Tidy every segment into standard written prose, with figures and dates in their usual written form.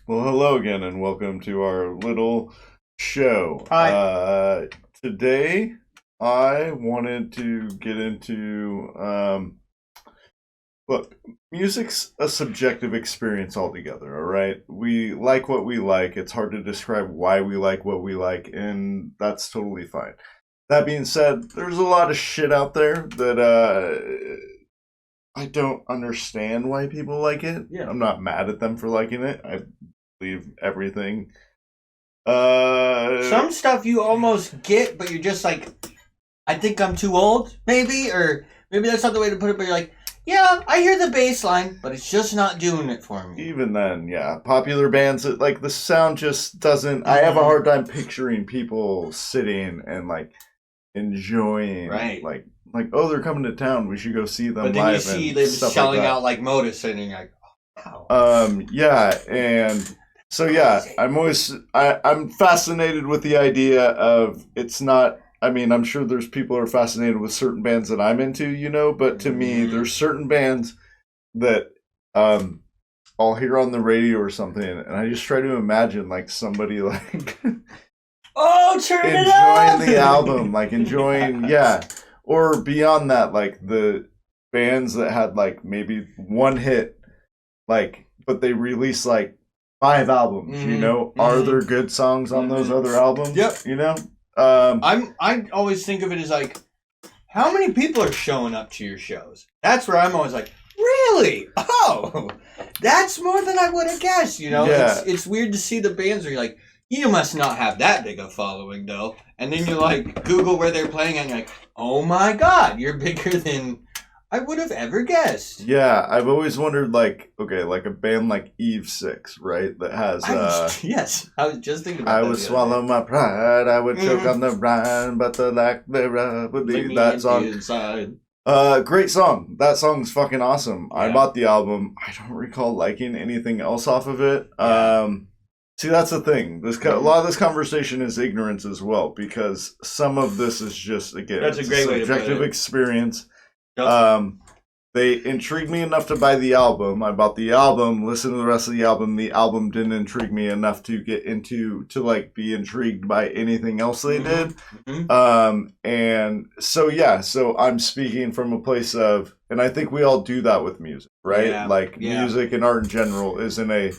Well, hello again, and welcome to our little show. Hi. Today, I wanted to get into look, music's a subjective experience altogether, all right? We like what we like. It's hard to describe why we like what we like, and that's totally fine. That being said, there's a lot of shit out there that I don't understand why people like it. Yeah. I'm not mad at them for liking it. I believe everything. Some stuff you almost get, but you're just like, I think I'm too old, maybe, or maybe that's not the way to put it. But you're like, yeah, I hear the bass line, but it's just not doing it for me. Even then, yeah, popular bands like the sound just doesn't. I have a hard time picturing people sitting and like enjoying, Right. like oh, they're coming to town. We should go see them But then live. you see and them stuff shelling like that. out like Modus, and you're like, oh, wow. Yeah, and so yeah, I'm fascinated with the idea of it's not. I mean, I'm sure there's people who are fascinated with certain bands that I'm into, but to me, there's certain bands that um I'll hear on the radio or something, and I just try to imagine like somebody like Oh, turn it enjoying up! the album, like enjoying, yeah, Yes. or beyond that, like the bands that had like maybe one hit, like, but they released like five albums. Are there good songs on those other albums? Yep. I always think of it as like, how many people are showing up to your shows? That's where I'm always like, really? Oh, that's more than I would have guessed. Yeah. It's weird to see the bands where you're like, you must not have that big a following though. And then you like Google where they're playing and you're like, oh my god, you're bigger than I would have ever guessed. Yeah, I've always wondered, like, okay, like a band like Eve Six, right? That has Yes, I was just thinking about I that would the other swallow day. my pride, I would choke on the brine, but the lack thereof would Leave be me that empty song. inside. Great song. That song's fucking awesome. I Yeah. bought the album. I don't recall liking anything else off of it. Yeah. See, that's the thing. A lot of this conversation is ignorance as well, because some of this is just, again, That's a it's great way to put subjective it. experience. Yep. They intrigued me enough to buy the album. I bought the album, listened to the rest of the album. The album didn't intrigue me enough to get to like be intrigued by anything else they did. And so yeah, so I'm speaking from a place of, and I think we all do that with music, right? Yeah, Like yeah. music and art in general isn't a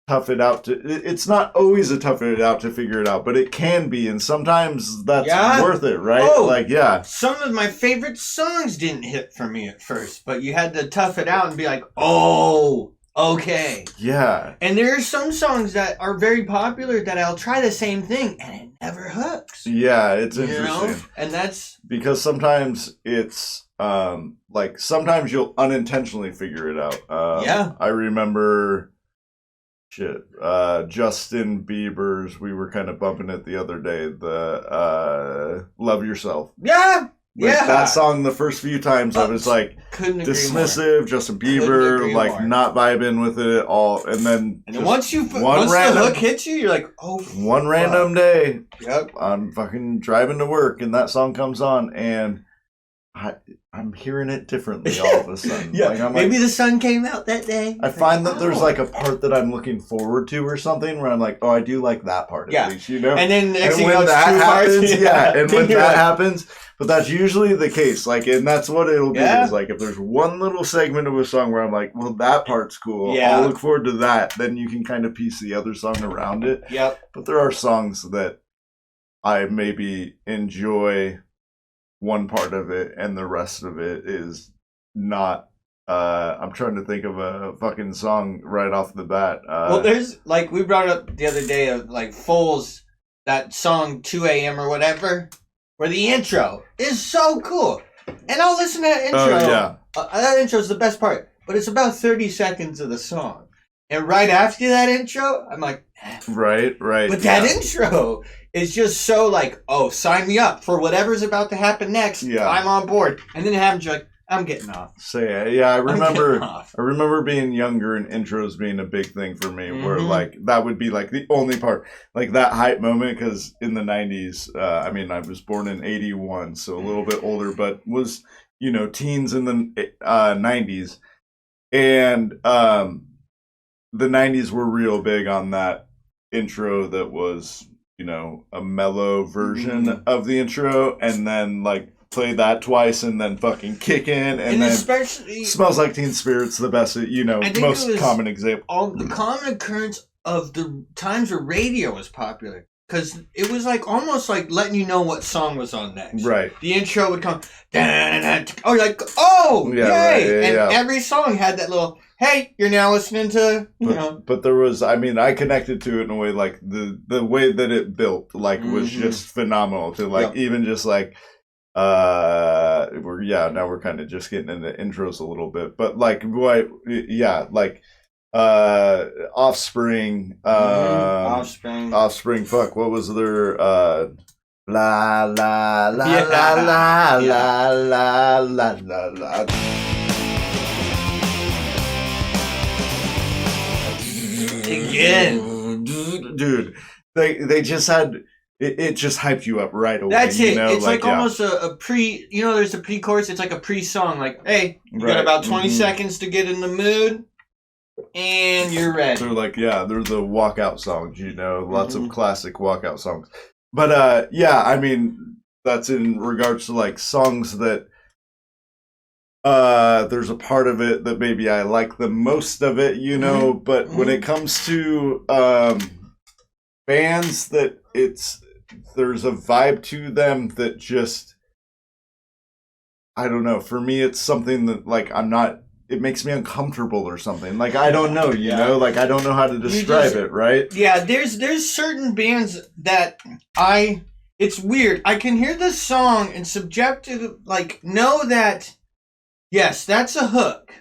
tough it out to. It's not always a tough it out to figure it out, but it can be, and sometimes that's Yeah. worth it, right? Oh. Like yeah. Some of my favorite songs didn't hit for me at first, but you had to tough it out and be like, oh, okay. Yeah. And there are some songs that are very popular that I'll try the same thing and it never hooks. Yeah, it's You interesting. know? And that's Because sometimes it's like sometimes you'll unintentionally figure it out. Yeah. I remember Justin Bieber's, we were kind of bumping it the other day, the Love Yourself. yeah. Like, Yeah. that song the first few times I was like Couldn't agree dismissive, Justin Couldn't Bieber, agree like more. not vibing with it at all. And then And then just once random- the hook hits you, you're like, oh, one random day yep. I'm fucking driving to work and that song comes on and I'm hearing it differently all of a sudden. Yeah. Like, I'm Maybe like, the sun came out that day. I find that there's Oh. like a part that I'm looking forward to or something where I'm like, oh, I do like that part at Yeah. least, And then next And thing you when know, it's that two happens, parts. yeah, and when You're that like, happens, but that's usually the case. Like, and that's what it'll be. Yeah. Is like if there's one little segment of a song where I'm like, well, that part's cool. Yeah. I'll look forward to that. Then you can kind of piece the other song around it. Yep. But there are songs that I maybe enjoy one part of it and the rest of it is not. I'm trying to think of a fucking song right off the bat. Well, there's like we brought up the other day of like Foles, that song 2 a.m. or whatever, where the intro is so cool, and I'll listen to that intro. Oh yeah. That intro is the best part, but it's about 30 seconds of the song, and right after that intro, I'm like, Right. but that intro is just so like, oh, sign me up for whatever's about to happen next. Yeah. I'm on board, and then it happens, you're like, I'm getting off. Yeah, I I'm remember. getting off. I remember being younger and intros being a big thing for me, where Mhm. like that would be like the only part, like that hype moment. Because in the '90s, I mean, I was born in '81, so a little bit older, but was teens in the '90s, and the 90s were real big on that intro that was, you know, a mellow version of the intro, and then like play that twice and then fucking kick in, and then especially Smells Like Teen Spirit's the best, you know, most common example. All the common occurrence of the times where radio was popular. Because it was like almost like letting you know what song was on next. Right. The intro would come, oh, you're like, oh, yeah, yay! right, yeah, and every song had that little, hey, you're now listening to, you know. But there was, I mean, I connected to it in a way like the way that it built, like, was just phenomenal. To like even just like, now we're kind of just getting into intros a little bit, but like like. Offspring, fuck, what was their la la la la la la la la. Again, dude, they just had it just hyped you up right away. That's it. You know? It's like almost a pre, you know, there's a pre-chorus. It's like a pre-song. Like, hey, you got about 20 seconds to get in the mood. And you're ready. They're like, they're the walkout songs, you know, lots of classic walkout songs. But I mean, that's in regards to like songs that there's a part of it that maybe I like the most of it, you know, but when it comes to bands that there's a vibe to them that just, I don't know, for me it's something that like it makes me uncomfortable or something. Like, I don't know, you know? Like, I don't know how to describe it, right? Yeah, there's certain bands that it's weird. I can hear the song and subjective, like, know that, yes, that's a hook,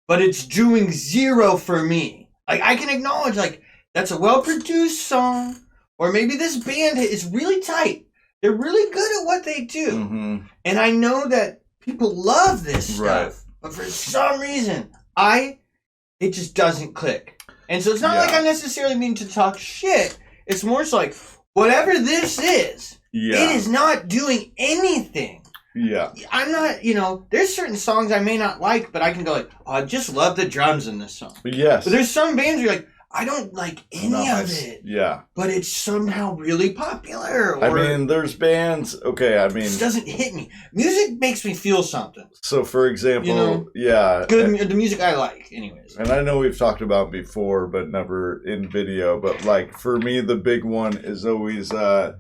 but it's doing zero for me. Like, I can acknowledge, like, that's a well-produced song, or maybe this band is really tight. They're really good at what they do. And I know that people love this stuff. Right. But for some reason, it just doesn't click. And so it's not like I necessarily mean to talk shit. It's more so like, whatever this is, it is not doing anything. Yeah. I'm not, you know, there's certain songs I may not like, but I can go like, oh, I just love the drums in this song. Yes. But there's some bands where you're like, I don't like any of it. Yeah. But it's somehow really popular. Or I mean, there's bands, it doesn't hit me. Music makes me feel something. So, for example, you know, the music I like, anyways. And I know we've talked about before, but never in video, but like, for me, the big one is always U2.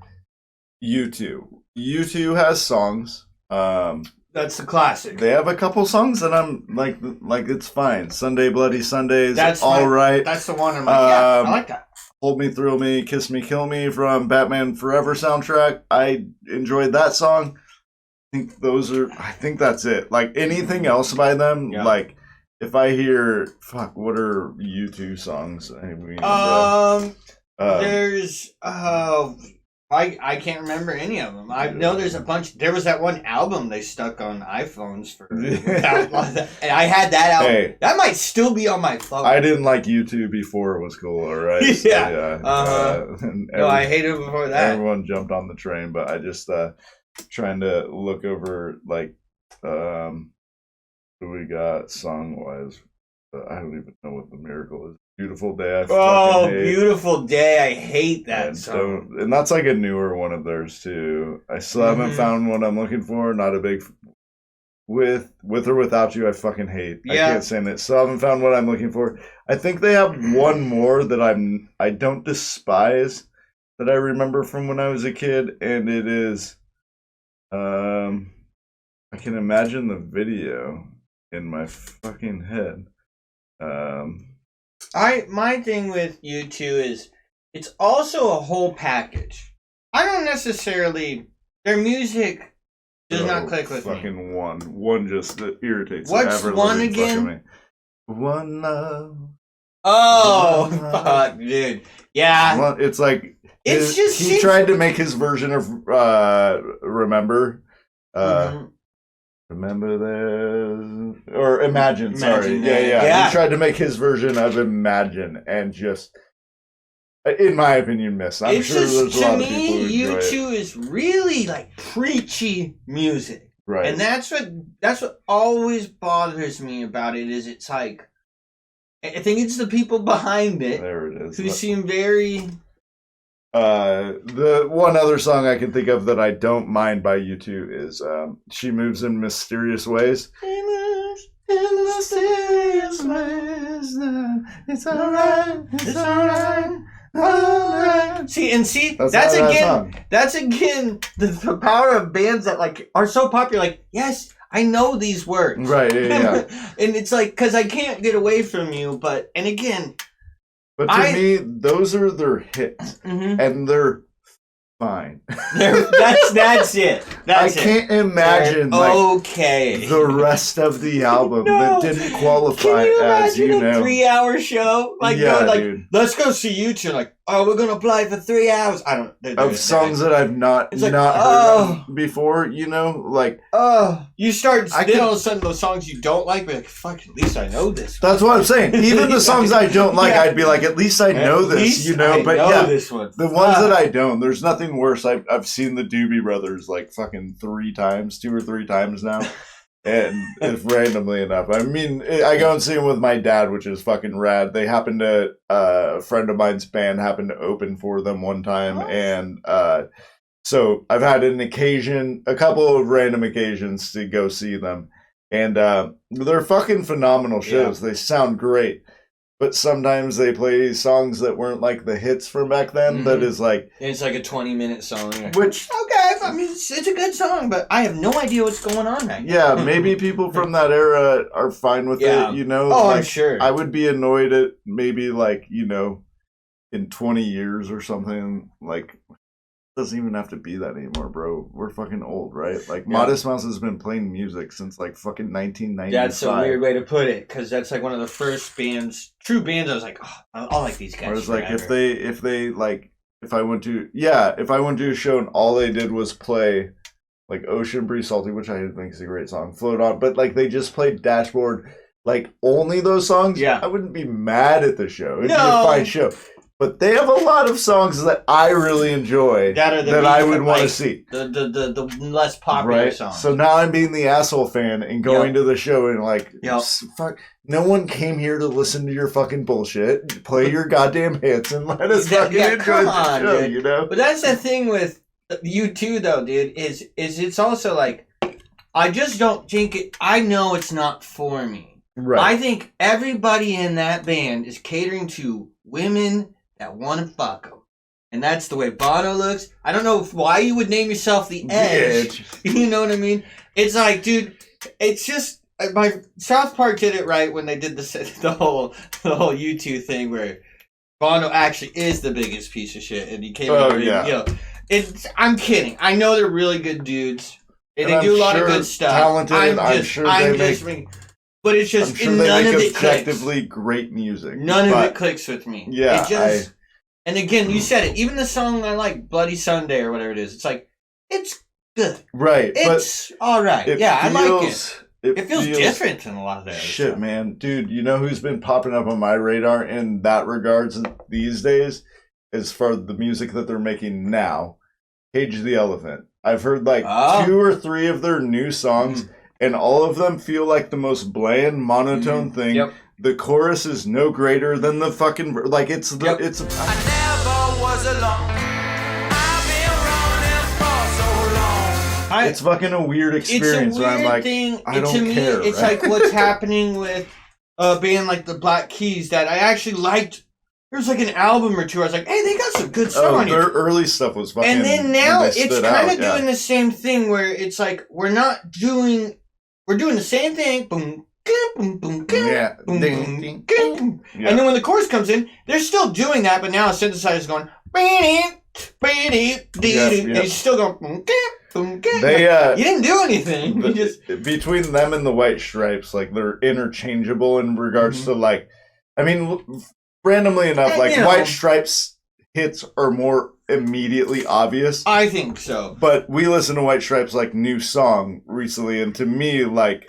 U2 has songs. That's the classic. They have a couple songs that I'm like it's fine. Sunday Bloody Sundays, that's all right. That's the one I'm like, I like that. Hold Me, Thrill Me, Kiss Me, Kill Me from Batman Forever soundtrack. I enjoyed that song. I think that's it. Like anything else by them, like if I hear, what are U2 songs? I mean, there's I can't remember any of them. I know there's a bunch. There was that one album they stuck on iPhones for. And I had that album. Hey, that might still be on my phone. I didn't like U2 before it was cool, right? Yeah. No, I hated it before that. Everyone jumped on the train, but I just trying to look over like who we got song wise. I don't even know what the miracle is. Beautiful Day. Beautiful Day. I hate that song. And that's like a newer one of theirs too. I still haven't found what I'm looking for. Not a big with or without you. I fucking hate. I can't stand it. Still haven't found what I'm looking for. I think they have one more that I don't despise that I remember from when I was a kid, and it is I can imagine the video in my fucking head. My thing with U2 is it's also a whole package. I don't necessarily their music does not click with me. Fucking one just irritates. What's one again? One love. Oh fuck, dude. Yeah. It's like he tried to make his version of Remember. Remember this or Imagine. Sorry, yeah. He tried to make his version of Imagine, and just, in my opinion, missed. I'm sure there's a lot of people who enjoy U2 is really like preachy music, right? And that's what always bothers me about it. Is it's like I think it's the people behind it There it is. who seem very. The one other song I can think of that I don't mind by U2 is "She Moves in Mysterious Ways." She moves in mysterious ways. It's alright. It's alright. Alright. See, that's again the power of bands that like are so popular. Like, yes, I know these words. Right. Yeah. And it's like, because I can't get away from you, but and again. But to me, those are their hits, and they're fine. That's it. I can't imagine the rest of the album that didn't qualify as a 3-hour show. Like, dude. Let's go see you two. Like, we're gonna play for 3 hours. I don't of songs that I've not heard of before. Like you start. Then all of a sudden, those songs you don't like, be like, fuck. At least I know this. That's what I'm saying. Even the songs I don't like, I'd be like, at least I know this. But this one. The ones that I don't, there's nothing worse. I've seen the Doobie Brothers like fucking 2 or 3 times now. And if randomly enough, I mean, I go and see them with my dad, which is fucking rad. They happened to, a friend of mine's band happened to open for them one time. And so I've had a couple of random occasions to go see them. And they're fucking phenomenal shows. They sound great. But sometimes they play songs that weren't like the hits from back then. That is like... It's like a 20-minute song. Which... Okay, I mean, it's a good song, but I have no idea what's going on right now. Yeah, maybe people from that era are fine with it, Oh, I'm sure. I would be annoyed at maybe like, in 20 years or something, like... Doesn't even have to be that anymore, bro. We're fucking old, right? Like, Modest Mouse has been playing music since, like, fucking 1995. That's a weird way to put it, because that's, like, one of the first true bands I was like, I'll like these guys. Whereas, like, if I went to a show and all they did was play, like, Ocean Breeze Salty, which I think is a great song, Float On, but, like, they just played Dashboard, like, only those songs, I wouldn't be mad at the show. It'd be a fine show. But they have a lot of songs that I really enjoy that I would want to see. The less popular songs. So now I'm being the asshole fan and going to the show and like, fuck, no one came here to listen to your fucking bullshit. Play your goddamn hits and let us fucking enjoy the show, dude. But that's the thing with U2 though, dude, is it's also like, I just don't think I know it's not for me. Right. I think everybody in that band is catering to women that want to fuck them. And that's the way Bono looks. I don't know why you would name yourself the Edge. You know what I mean? It's like, dude, it's just... South Park did it right when they did the whole U2 thing where Bono actually is the biggest piece of shit. And he came I'm kidding. I know they're really good dudes. And they do a lot of good stuff. Talented. But it's just, I'm sure none of it objectively clicks. Great music. None of it clicks with me. Yeah. And again, you said it. Even the song I like, Bloody Sunday or whatever it is, it's like, it's good. Right. It's all right. I like it. It feels different than a lot of that. Shit, man. Dude, you know who's been popping up on my radar in that regards these days? As far as the music that they're making now, Cage the Elephant. I've heard like 2 or 3 of their new songs. And all of them feel like the most bland, monotone thing. Yep. The chorus is no greater than the fucking... Like, it's... I never was alone. I've been running for so long. It's fucking a weird experience. It's a weird where I'm like, thing. I don't care. It's like what's happening with a band like the Black Keys that I actually liked. There's like an album or two. I was like, hey, they got some good stuff on here. Their early stuff was fucking... And then now it's kind of doing the same thing where it's like, we're doing the same thing. Boom, boom, boom, boom, boom, boom, boom. And then when the chorus comes in, they're still doing that, but now a synthesizer is going. And it's still going. Boom, boom, boom. You didn't do anything. Between them and the White Stripes, like they're interchangeable in regards to like, I mean, randomly enough, like White Stripes hits are more immediately obvious. I think so. But we listened to White Stripes' like new song recently, and to me, like,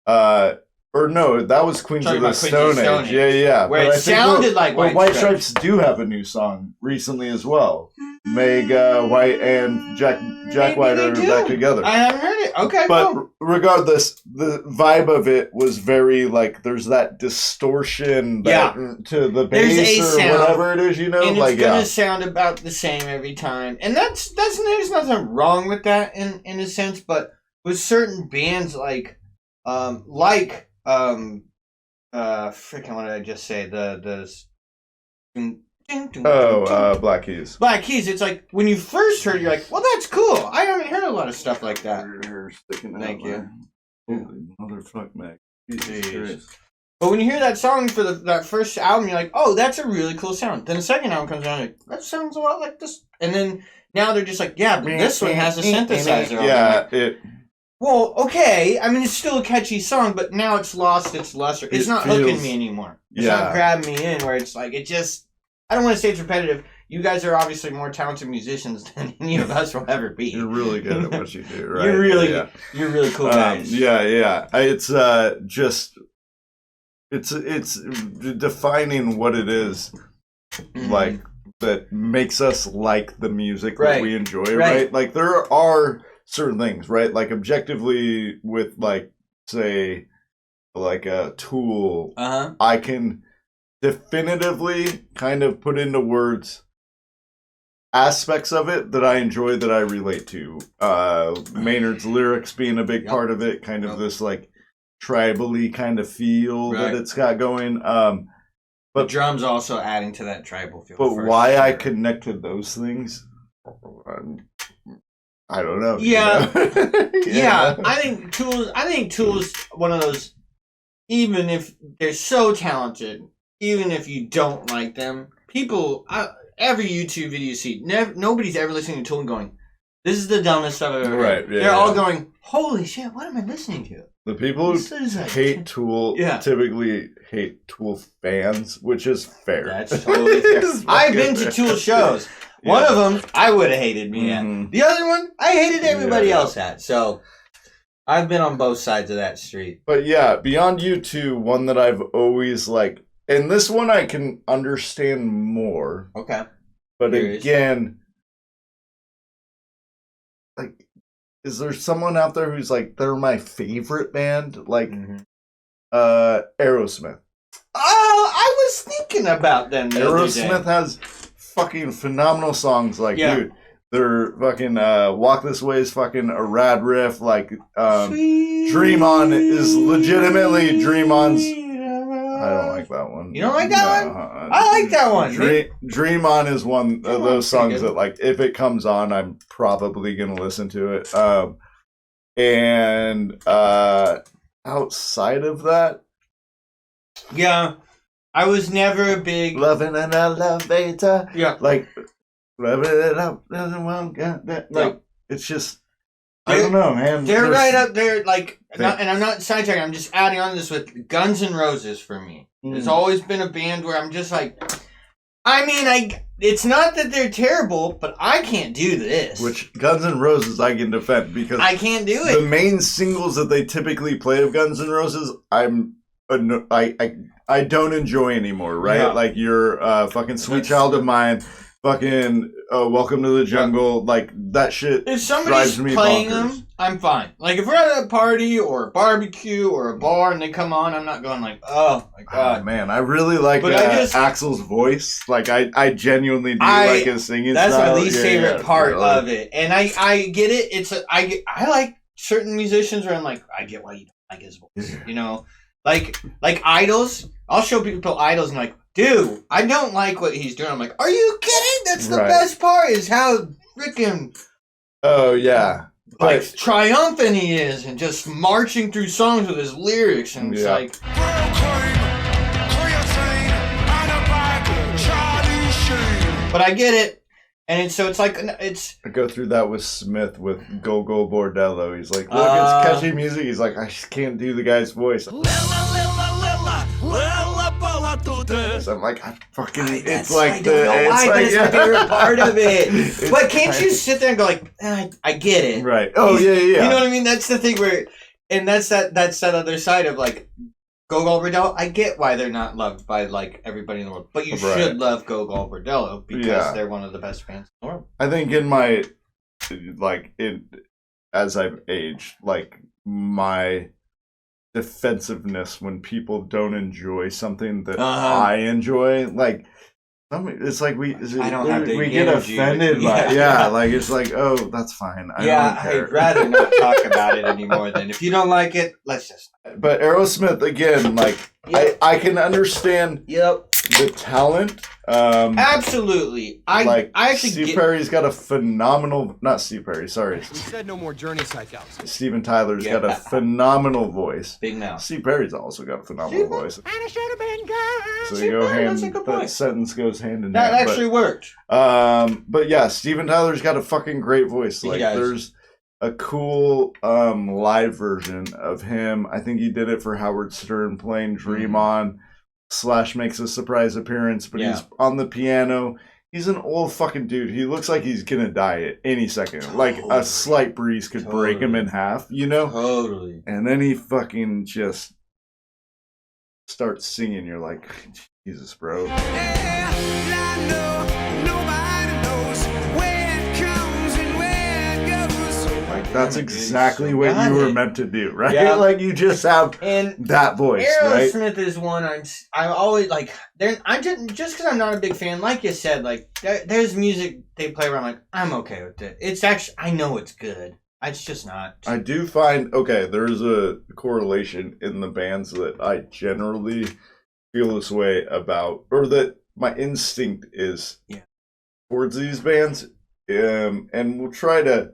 or no, that was Queens of the Stone Age. Yeah. Where it sounded like White Stripes do have a new song recently as well. Meg White and Jack White are back together. I haven't heard it. Okay. But Cool. regardless, the vibe of it was very like there's that distortion to the There's bass a or sound, whatever it is, you know, and like it's gonna sound about the same every time, and there's nothing wrong with that in a sense, but with certain bands freaking what did I just say? Black Keys. Black Keys. It's like when you first heard it, you're like, well, that's cool. I haven't heard a lot of stuff like that. Thank you. Holy motherfuck, Meg. Jesus Christ. But when you hear that song for that first album, you're like, oh, that's a really cool sound. Then the second album comes around, like, that sounds a lot like this. And then now they're just like, yeah, but this one has a synthesizer on it. Yeah, well, okay. I mean, it's still a catchy song, but now it's lost its luster. It's not hooking me anymore. It's not grabbing me in where it's like, it just... I don't want to say it's repetitive. You guys are obviously more talented musicians than any of us will ever be. You're really good at what you do, right? You're really cool guys. It's just... It's defining what it is, like, that makes us like the music that we enjoy, right? Like, there are certain things, right? Like, objectively, with, like, say, like a Tool, I can definitively kind of put into words aspects of it that I enjoy, that I relate to. Maynard's lyrics being a big part of it, kind of this, like, tribally kind of feel that it's got going. But the drums also adding to that tribal feel. But why I connected those things, I don't know. Yeah. You know? Yeah. I think Tool's one of those, even if they're so talented, even if you don't like them, every YouTube video you see, nobody's ever listening to Tool and going, this is the dumbest stuff I've ever heard. They're all going, holy shit, what am I listening to? The people who hate Tool typically hate Tool fans, which is fair. That's totally fair. I've been to Tool shows. One of them, I would have hated me at. The other one, I hated everybody else at. So, I've been on both sides of that street. But yeah, beyond U2, one that I've always liked, and this one I can understand more. Okay. But again, like, is there someone out there who's like, they're my favorite band? Like, Aerosmith. Oh, I was thinking about them the other day. Aerosmith has fucking phenomenal songs. Like, dude, they're fucking, Walk This Way is fucking a rad riff. Like, Dream On is legitimately Dream On's... I don't like that one. You don't like that one? I like that one. Dream On is one of those songs that, like, if it comes on, I'm probably going to listen to it. And outside of that... Yeah. I was never a big... Loving an elevator. Yeah. Like, loving it up. Like, it's just... I don't know, man. They're right up there, like, and I'm not sidetracking, I'm just adding on to this with Guns N' Roses for me. There's always been a band where I'm just like, I mean, it's not that they're terrible, but I can't do this. Which Guns N' Roses I can defend, because I can't do it. The main singles that they typically play of Guns N' Roses, I don't enjoy anymore, right? Yeah. Like, your fucking Sweet Child of Mine, fucking Welcome to the Jungle, like, that shit if somebody's drives me playing bonkers. them, I'm fine. Like, if we're at a party or a barbecue or a bar and they come on, I'm not going like, oh my god. Oh, man, I really like Axl's voice. Like, I genuinely do like his singing that's style. My least favorite part of it. And I get it. I like certain musicians where I'm like, I get why you don't like his voice. You know? Like Idols. I'll show people Idols and like, dude, I don't like what he's doing. I'm like, are you kidding? That's the best part, is how freaking... Oh, yeah. Like, triumphant he is, and just marching through songs with his lyrics, and it's like... But I get it. And so it's like, it's... I go through that with Smith, with Go Go Bordello. He's like, look, it's catchy music. He's like, I just can't do the guy's voice. So I'm like, it's like I don't know why, but it's my favorite part of it. But can't you sit there and go like, I get it. Right. Oh, yeah. You know what I mean? That's the thing where, and that's that other side of like, Gogol Bordello, I get why they're not loved by like everybody in the world, but you should love Gogol Bordello because they're one of the best bands in the world. I think in my, like, as I've aged, like my defensiveness when people don't enjoy something that I enjoy, like. It's like we get offended by like it's like, oh, that's fine. I'd rather not talk about it anymore. Than if you don't like it, let's just. But Aerosmith again, like I can understand the talent. Absolutely, I actually Steve Perry's got a phenomenal. Not Steve Perry, sorry. We said no more Journey psychos. Steven Tyler's got a phenomenal voice. Big mouth. Steve Perry's also got a phenomenal voice. And I should have been good. So they go hand. That sentence goes hand in hand. That actually worked. But yeah, Steven Tyler's got a fucking great voice. Like there's a cool live version of him. I think he did it for Howard Stern playing Dream On. Slash makes a surprise appearance, but he's on the piano. He's an old fucking dude. He looks like he's gonna die at any second. Like a slight breeze could break him in half, you know? Totally. And then he fucking just starts singing. You're like, Jesus, bro. That's exactly what you were meant to do, right? Yeah. Like you just have that voice, right? Aerosmith is one I always like. I just because I'm not a big fan, like you said, like there's music they play where I'm like, I'm okay with it. It's actually, I know it's good. It's just not. I do find there's a correlation in the bands that I generally feel this way about, or that my instinct is towards these bands, and we'll try to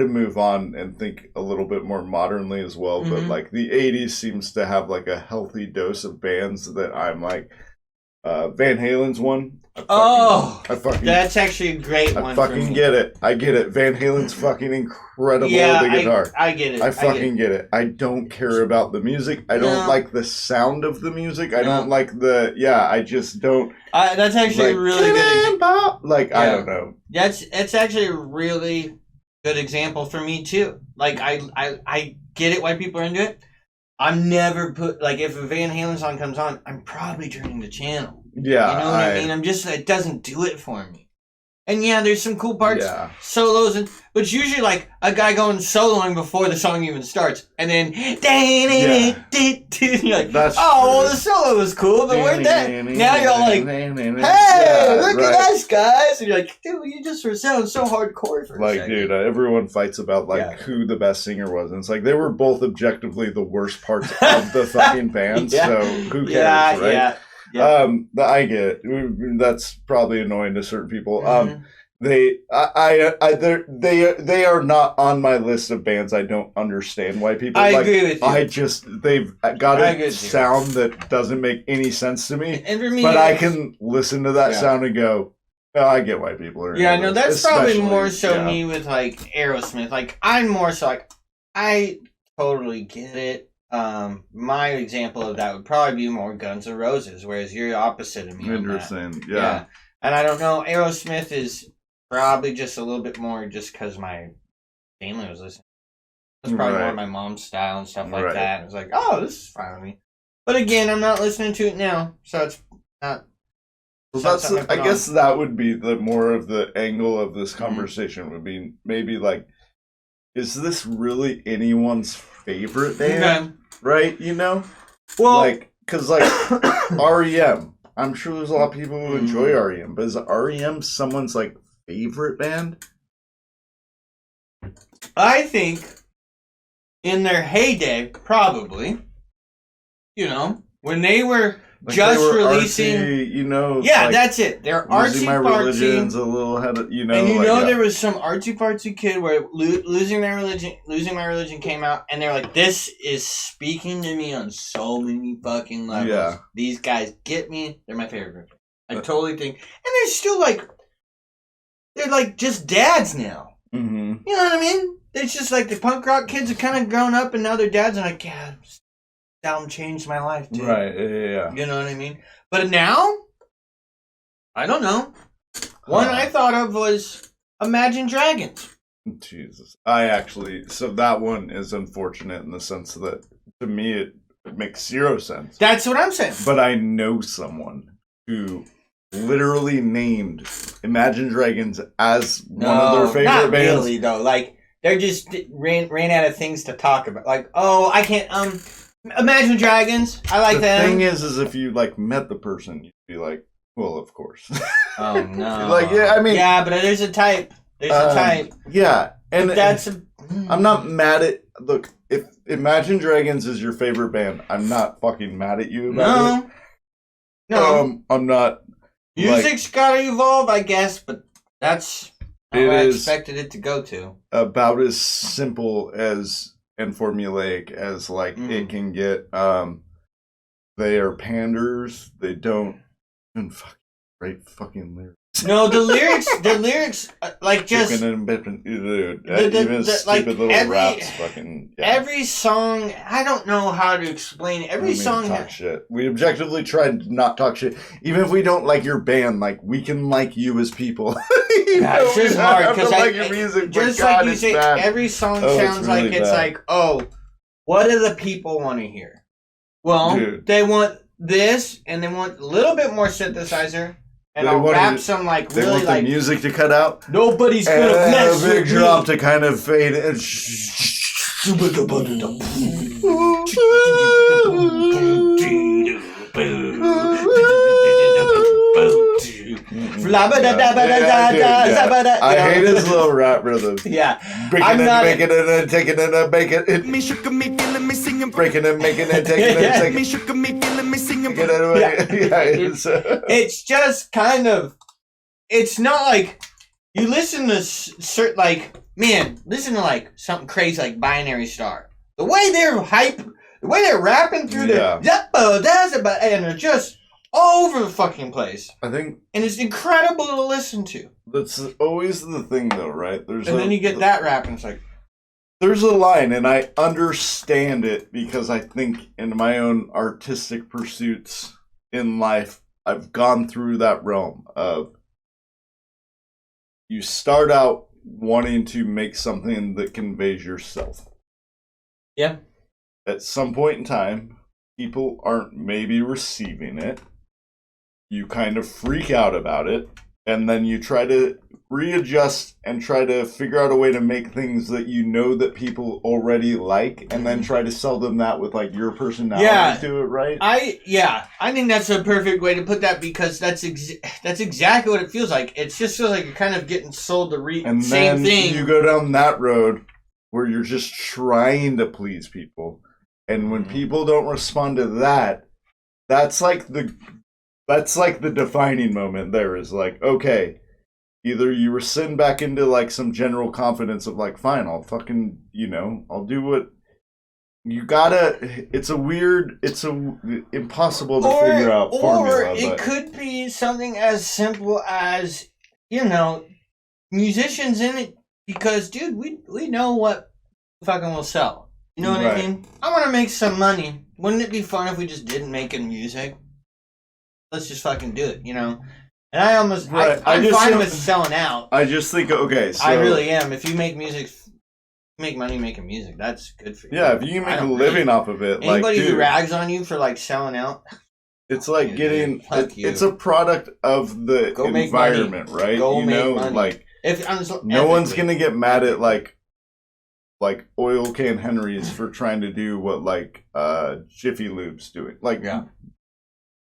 move on and think a little bit more modernly as well. But like the 80s seems to have like a healthy dose of bands that I'm like, Van Halen's one. That's actually a great one. I fucking get it. I get it. Van Halen's fucking incredible with the guitar. I get it. I fucking get it. I don't care about the music. I don't like the sound of the music. I don't like I just don't. That's actually a really good. I don't know. It's actually a really good example for me too. Like I get it why people are into it. I'm never if a Van Halen song comes on, I'm probably turning the channel. Yeah, you know what I mean. It doesn't do it for me. And there's some cool parts, solos, but it's usually like a guy going soloing before the song even starts, and then you're like, the solo was cool, but where'd that? Now you're all like, hey, look at us guys, and you're like, dude, you just were sounding so hardcore for a second. Dude, everyone fights about who the best singer was, and it's like they were both objectively the worst parts of the fucking band. So who cares, right? Yeah. I get it. That's probably annoying to certain people. They are not on my list of bands. I don't understand why people. I agree with you. They've got a sound that doesn't make any sense to me. And for me, but I can listen to that sound and go, oh, I get why people are. Yeah, no, that's probably more so me with like Aerosmith. Like I'm more so like I totally get it. My example of that would probably be more Guns N' Roses, whereas you're the opposite of me. Interesting, yeah. And I don't know, Aerosmith is probably just a little bit more just because my family was listening. It's probably more my mom's style and stuff like that. It's like, oh, this is fine with me. But again, I'm not listening to it now, so it's not. Well, I guess that would be the more of the angle of this conversation would be maybe like, is this really anyone's favorite band? Right, you know? Well, because REM, I'm sure there's a lot of people who enjoy REM, but is REM someone's favorite band? I think in their heyday, probably. You know, when they were releasing, artsy, that's it. They're artsy my fartsy. Religion's a little ahead of, and there was some artsy fartsy kid where losing my religion came out, and they're like, this is speaking to me on so many fucking levels. Yeah. These guys get me. They're my favorite group. I totally think, and they're still they're just dads now. Mm-hmm. You know what I mean? It's just like the punk rock kids have kind of grown up, and now they're dads, and like, yeah. Album changed my life, dude. Right, yeah. You know what I mean? But now, I don't know. One I thought of was Imagine Dragons. Jesus. So that one is unfortunate in the sense that, to me, it makes zero sense. That's what I'm saying. But I know someone who literally named Imagine Dragons as one of their favorite bands. Not really, though. they just ran out of things to talk about. Like, oh, I can't. Imagine Dragons. I like them. The thing is if you like met the person, you'd be like, well, of course. Oh no. Like, yeah, I mean, yeah, but there's a type. There's a type. Yeah, and but that's. I'm not mad at. Look, if Imagine Dragons is your favorite band, I'm not fucking mad at you about it. No. I'm not. Music's gotta evolve, I guess, but that's how I expected it to go to. About as simple as and formulaic as like it can get. They are panders. They don't even write fucking lyrics. No, the lyrics, like just even the stupid like little raps. Fucking every song. I don't know how to explain it. Every song. Talk shit. We objectively tried to not talk shit. Even if we don't like your band, like we can like you as people. It's just hard because like your music. Just God, like you say, bad. every song sounds really like it's like, oh, what do the people want to hear? Well, they want this, and they want a little bit more synthesizer. And I'll rap some like they really want like the music to cut out. Nobody's gonna mess with me. A big drop to kind of fade and I hate his little rap rhythm. Yeah. Breaking and making it and taking it and making it. Me shook me feeling me singing. Breaking and making it, taking it and taking it. Me shook me feeling me singing. It's just kind of. It's not like you listen to certain like listen to like something crazy like Binary Star. The way they're the way they're rapping through and they're just all over the fucking place. I think, and it's incredible to listen to. That's always the thing, though, right? Then you get that rap, and it's like there's a line, and I understand it because I think in my own artistic pursuits in life, I've gone through that realm of you start out wanting to make something that conveys yourself. Yeah. At some point in time, people aren't maybe receiving it. You kind of freak out about it, and then you try to readjust and try to figure out a way to make things that you know that people already like, and then try to sell them that with like your personality to it, right? I think that's a perfect way to put that because that's exactly what it feels like. It just feels like you're kind of getting sold the same thing. You go down that road where you're just trying to please people, and when people don't respond to that, that's like the defining moment. There is like, okay, either you rescind back into like some general confidence of like, fine, I'll fucking, I'll do what you gotta. It's impossible to figure out formula. Or it could be something as simple as, musicians in it, because dude, we know what fucking will sell. You know what I mean? I want to make some money. Wouldn't it be fun if we just didn't make any music? Let's just fucking do it, And I'm fine with selling out. I just think, okay, so... I really am. If you make music, make money making music, that's good for you. Yeah, if you make a living off of it, anybody who rags on you for, like, selling out... It's like getting... It's a product of the environment, right? Go make money. Like, no one's gonna get mad at, like Oil Can Henry's for trying to do what, like, Jiffy Lube's doing. Like...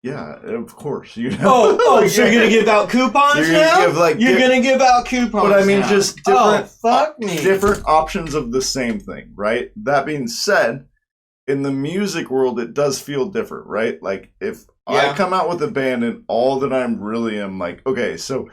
Yeah, of course. So you're gonna give out coupons now? You're gonna give out coupons. But I mean, just different, me. different options of the same thing, right? That being said, in the music world, it does feel different, right? Like if I come out with a band and all that I'm really am like, okay, so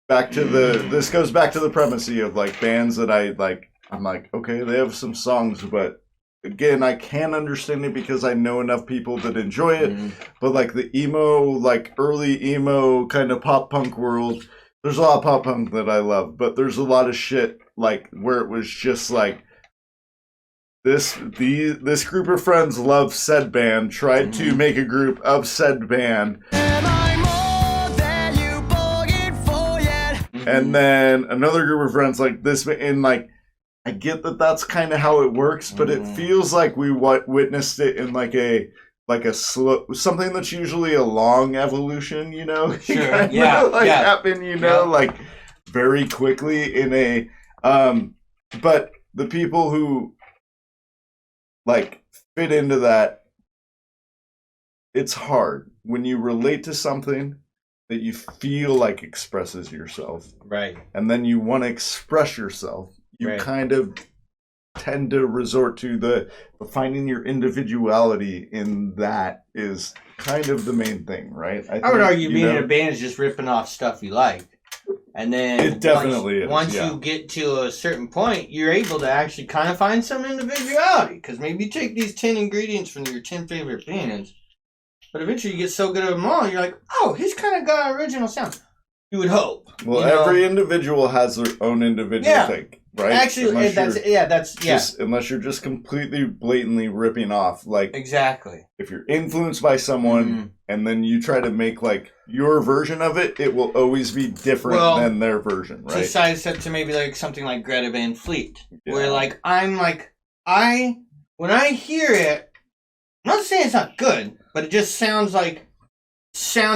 this goes back to the premise of like bands that I like. I'm like, okay, they have some songs, but. Again, I can understand it because I know enough people that enjoy it. But like the emo, like early emo kind of pop punk world, there's a lot of pop punk that I love. But there's a lot of shit like where it was just like this group of friends love said band, tried to make a group of said band. And then another group of friends like this, and like. I get that that's kind of how it works, but it feels like we witnessed it in like a slow, something that's usually a long evolution, Sure. happen, like very quickly in a but the people who like fit into that, it's hard when you relate to something that you feel like expresses yourself, right? And then you want to express yourself. You kind of tend to resort to the finding your individuality in that is kind of the main thing, right? I would argue being in a band is just ripping off stuff you like. And then it definitely once you get to a certain point, you're able to actually kind of find some individuality. Because maybe you take these 10 ingredients from your 10 favorite bands, but eventually you get so good at them all, you're like, oh, he's kind of got original sounds. You would hope. Well, every individual has their own individual thing, right? Actually, unless you're just completely blatantly ripping off, like exactly. If you're influenced by someone and then you try to make like your version of it, it will always be different than their version, right? To sidestep to maybe like something like Greta Van Fleet, where like when I hear it, I'm not saying it's not good, but it just sounds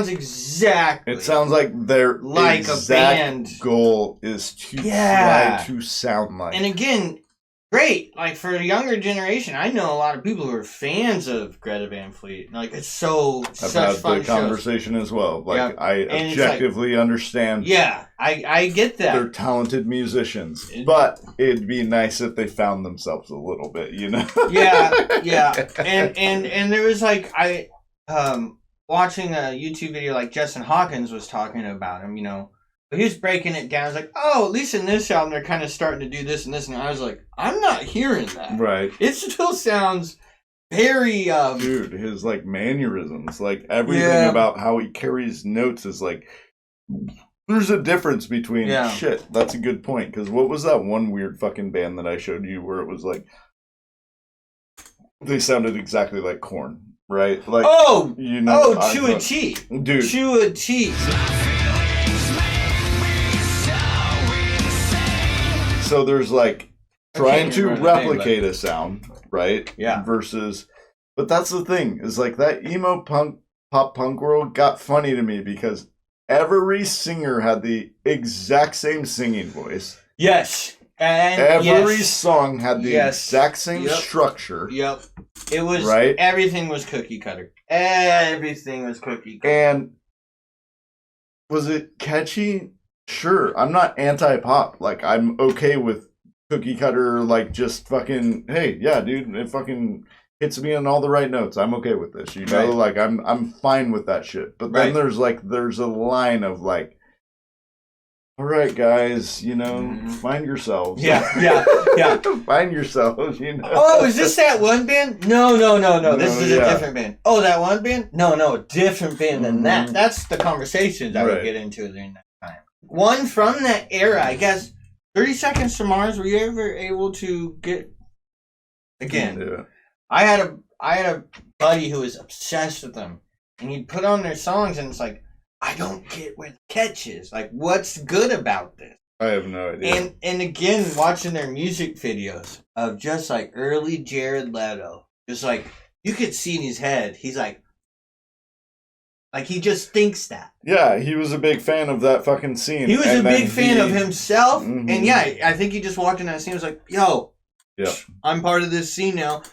exactly. It sounds like their like exact a band goal is to try to sound like. And again, great. Like for a younger generation, I know a lot of people who are fans of Greta Van Fleet. Like it's such had fun the conversation as well. Like I and objectively understand. Yeah, I get that. They're talented musicians, but it'd be nice if they found themselves a little bit, you know? Yeah. And there was like watching a YouTube video like Justin Hawkins was talking about him, you know. But he was breaking it down. He's like, oh, at least in this album they're kind of starting to do this and this. And I was like, I'm not hearing that. Right. It still sounds very... Dude, his like mannerisms, like everything about how he carries notes is like... There's a difference between... Shit, that's a good point. Because what was that one weird fucking band that I showed you where it was like... They sounded exactly like Korn. Right? Like, Chew a Tea. Dude. Chew a Tea. So there's like trying to replicate a sound, right? Yeah. Versus, but that's the thing, is like that emo pop punk world got funny to me because every singer had the exact same singing voice. Yes. And every song had the exact same structure. Yep. It was everything was cookie cutter. Everything was cookie cutter. And was it catchy? Sure. I'm not anti-pop. Like I'm okay with cookie cutter, like just fucking, hey, yeah, dude, it fucking hits me on all the right notes. I'm okay with this, you know? Like I'm fine with that shit. But then there's a line of like, all right, guys, you know, find yourselves. Yeah. Find yourselves, you know. Oh, is this that one band? No. This is a different band. Oh, that one band? No, a different band than that. That's the conversations I would get into during that time. One from that era, I guess, 30 Seconds to Mars, were you ever able to get... Again, I had a buddy who was obsessed with them, and he'd put on their songs, and it's like, I don't get where the catch is. Like, what's good about this? I have no idea. And again, watching their music videos of just like early Jared Leto, just like you could see in his head, he's like he just thinks that. Yeah, he was a big fan of that fucking scene. He was a big fan of himself, and I think he just walked in that scene and was like, yo, I'm part of this scene now.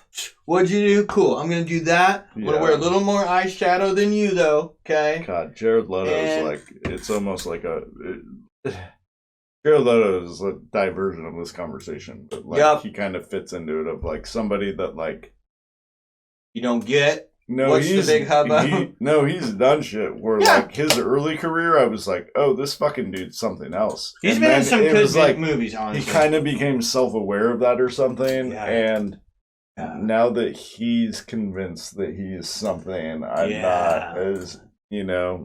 What'd you do? Cool. I'm going to do that. I'm going to wear a little more eyeshadow than you, though. Okay? God, Jared Leto is like, it's almost like Jared Leto is a diversion of this conversation. But like, he kind of fits into it of like somebody that like... You don't get? No, what's the big hubbub? He's done shit where like his early career, I was like, oh, this fucking dude's something else. He's been in some good movies, honestly. He kind of became self-aware of that or something, and now that he's convinced that he is something, I'm not as, you know.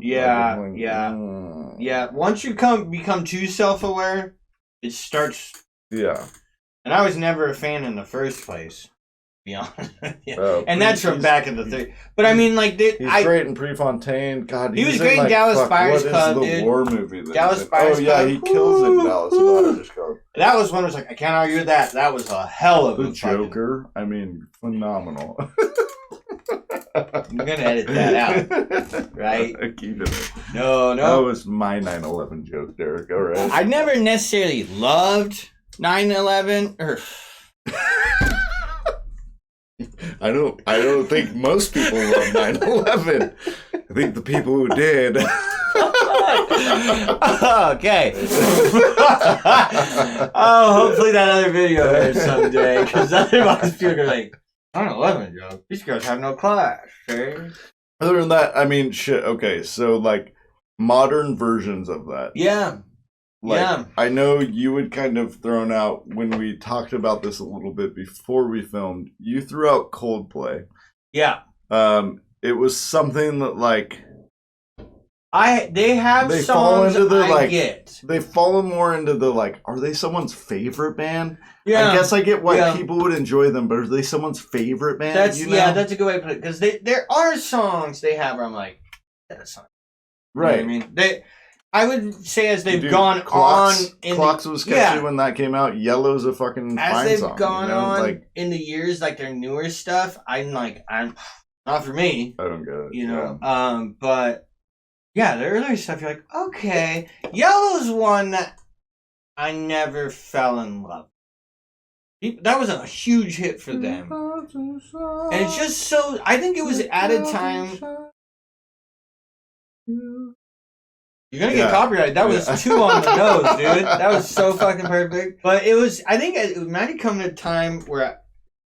Once you become too self-aware, it starts. Yeah. And I was never a fan in the first place. Be honest. And that's from back in the 30s. But I mean, like, he's great in Prefontaine. God, he was great in Dallas Buyers Club, dude. What is the war movie? Dallas Buyers Club. Oh yeah, he kills it in Dallas Buyers Club. That was one. Was like, I can't argue with that. That was a hell of a Joker. I mean, phenomenal. I'm gonna edit that out, right? Keep it. No. That was my 9/11 joke, Derek. All right. I never necessarily loved 9/11 or I don't think most people love 9/11. I think the people who did. okay. Oh, hopefully that other video airs someday, because otherwise people are like, 9/11, Joe. These guys have no class. Okay? Other than that, I mean, shit. Okay, so like modern versions of that. Yeah. Like, yeah. I know you had kind of thrown out when we talked about this a little bit before we filmed. You threw out Coldplay. Yeah. It was something that like they have they fall songs into the I get. They fall more into the like, are they someone's favorite band? Yeah. I guess I get why people would enjoy them, but are they someone's favorite band? That's you know? yeah, that's a good way to put it. Because there are songs they have where I'm like, that's a song. Right. You know what I mean, I would say as they've Dude, gone Clocks, on, Clocks was catchy when that came out. Yellow's a fucking as fine they've song. gone you know? on Like, in the years, like their newer stuff. I'm not for me. I don't get it. You know, but yeah, the earlier stuff you're like, okay, Yellow's one that I never fell in love. That was a huge hit for them, and it's just so. I think it was at a time. You're gonna get copyrighted. That was too on the nose, dude. That was so fucking perfect. But it was. I think it might have come at a time where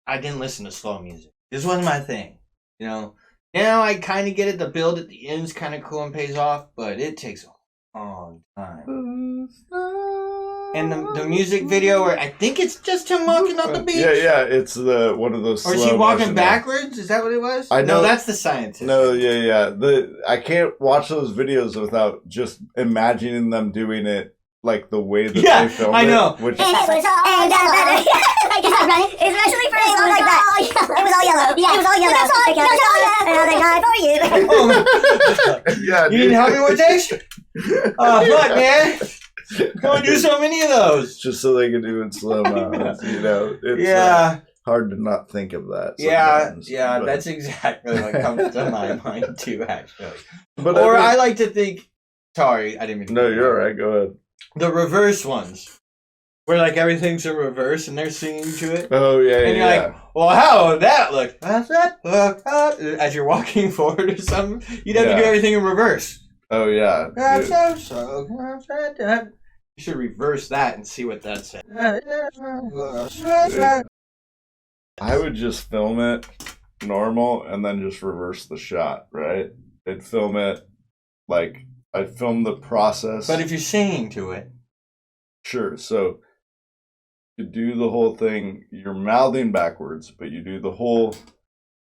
I didn't listen to slow music. This wasn't my thing, you know. Now I kind of get it. The build at the end's kind of cool and pays off, but it takes a long time. And the music video, where I think it's just him walking on the beach. Yeah, it's the one of those. Or is he walking backwards? Is that what it was? I know. No, that's the scientist. No, yeah. I can't watch those videos without just imagining them doing it like the way that they filmed it. I know. Which And it was all yellow. Especially for a song like that. It was all yellow. Yeah, it was all yellow. Because all yellow. And I for you. yeah, You didn't help me with this? Oh, fuck, man. Go do so many of those. Just so they can do it in slow mo. You know, it's hard to not think of that. But that's exactly what comes to my mind too, actually. But I like to think. Sorry, I didn't mean to. No, you're all right. Go ahead. The reverse ones, where like everything's in reverse and they're singing to it. Oh yeah, and you're like, well, how would that look? As you're walking forward or something, you'd have to do everything in reverse. Oh yeah. You should reverse that and see what that says. I would just film it normal and then just reverse the shot, right? I'd film it like I'd film the process. But if you're singing to it. Sure. So you do the whole thing, you're mouthing backwards, but you do the whole.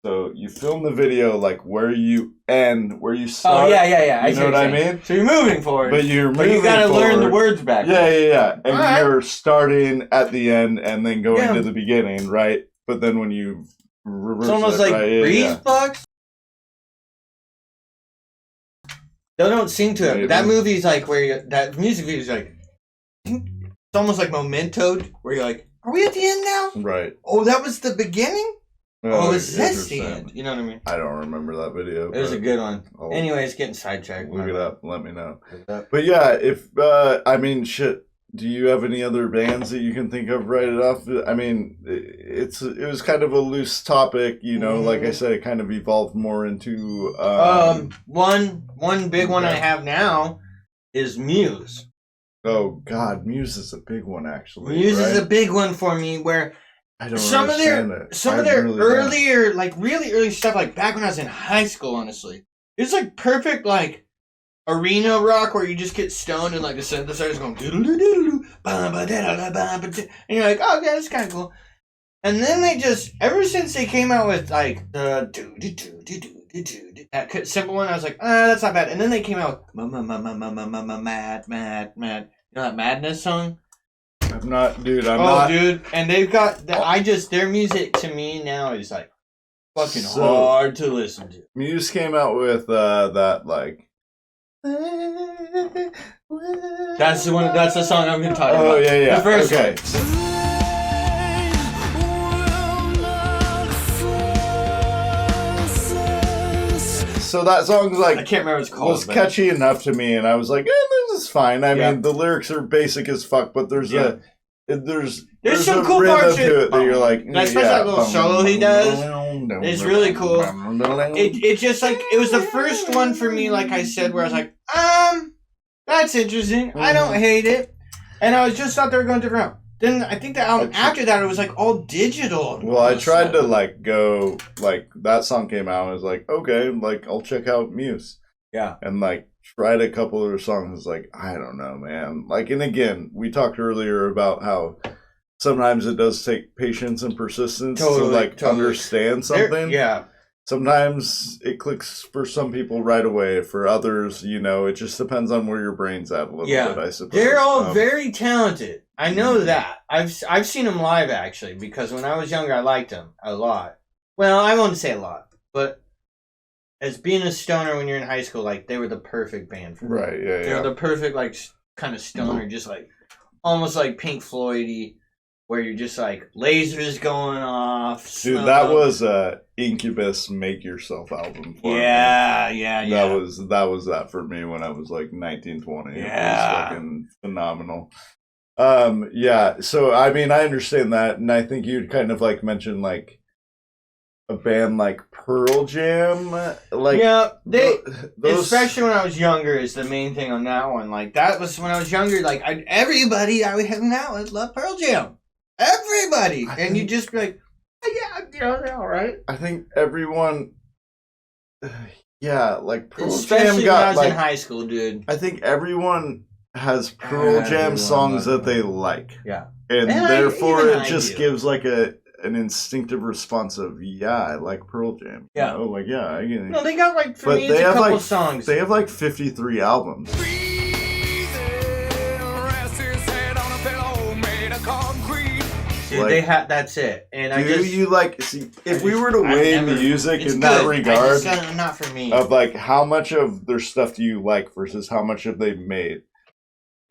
So you film the video like where you end, where you start. Oh yeah. You know what I mean? So you're moving forward, but you gotta learn the words back. Yeah. And you're starting at the end and then going to the beginning, right? But then when you reverse it's almost like breeze bugs. They don't sing to it. Maybe. That movie's like that music video is like. It's almost like Memento'd, where you're like, "Are we at the end now?" Right. Oh, that was the beginning. Oh, is this the interesting. end? You know what I mean? I don't remember that video. It was a good one. I'll Anyways, getting sidetracked. Look it up. Let me know. But yeah, if I mean, shit. Do you have any other bands that you can think of right off? I mean, it was kind of a loose topic, you know. Like I said, it kind of evolved more into. One big one I have now is Muse. Oh God, Muse is a big one actually. Muse is a big one for me. Where I don't some of their really earlier, like really early stuff, like back when I was in high school, honestly, it's like perfect, like arena rock where you just get stoned and like the synthesizer's going and you're like, oh okay, that's kind of cool. And then they just, ever since they came out with like the that simple one, I was like, that's not bad. And then they came out with mad. You know that Madness song? I'm not, dude. Dude, and they've got their music to me now is like fucking hard to listen to. Muse came out with that like. That's the one. That's the song I'm gonna talk about. Oh yeah. The first one. So that song's like, I can't remember what it's called. Was catchy enough to me, and I was like, this is fine. I mean, the lyrics are basic as fuck, but there's there's some a cool rhythm parts to it that you're like, especially that little solo he does. It's really cool. It just like it was the first one for me, like I said, where I was like, that's interesting. I don't hate it, and I was just thought they were going different route. Then I think the album after that it was like all digital. Well, I tried to like go like that song came out and I was like, okay, like I'll check out Muse. Yeah. And like tried a couple of their songs, like, I don't know, man. Like, and again, we talked earlier about how sometimes it does take patience and persistence to like understand something. Yeah. Sometimes it clicks for some people right away. For others, you know, it just depends on where your brain's at a little bit, I suppose. They're all very talented. I know that. I've seen them live, actually, because when I was younger, I liked them a lot. Well, I won't say a lot, but as being a stoner when you're in high school, like, they were the perfect band for me. Right, yeah, They were the perfect, like, kind of stoner, just like, almost like Pink Floyd-y, where you're just like, lasers going off. Dude, that was Incubus Make Yourself album for me. Yeah. That was that for me when I was like 19, 20. Yeah. It was fucking phenomenal. Yeah, so I mean, I understand that, and I think you'd kind of like mention like a band like Pearl Jam, like those, especially when I was younger, is the main thing on that one. Like that was when I was younger. Like everybody I would hang out with loved Pearl Jam. Everybody, and you just be like, yeah, you know, they're all right. I think everyone, yeah, like Pearl especially Jam got when I was like in high school, dude. I think everyone has Pearl Jam songs that they like, and therefore it just gives like an instinctive response of I like Pearl Jam. Yeah, you know? Like I get it. No, they got like for me, it's a couple songs. They have like 53 albums. Dude, they had that's it, and you like see if we were to weigh music in that regard, not for me. Of like how much of their stuff do you like versus how much have they made?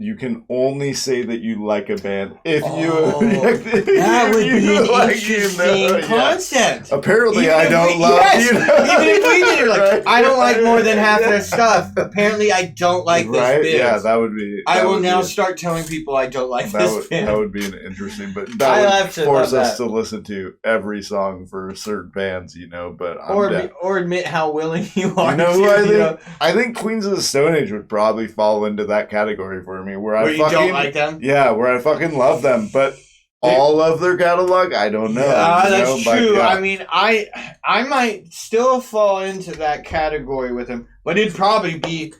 You can only say that you like a band if that would be an interesting concept. Yeah. Apparently, I don't love you. Even if we did, like, right? I don't like more than half their stuff. Apparently, I don't like this band. Yeah, that would be. I will now start telling people I don't like this band. That would be an interesting, but that would force us to listen to every song for certain bands, you know. But or admit how willing you are. You know who I think? I think Queens of the Stone Age would probably fall into that category for me. Where you don't like them? Yeah, where I fucking love them, but all of their catalog, I don't know. That's true. Like, I mean, I might still fall into that category with them, but it'd probably be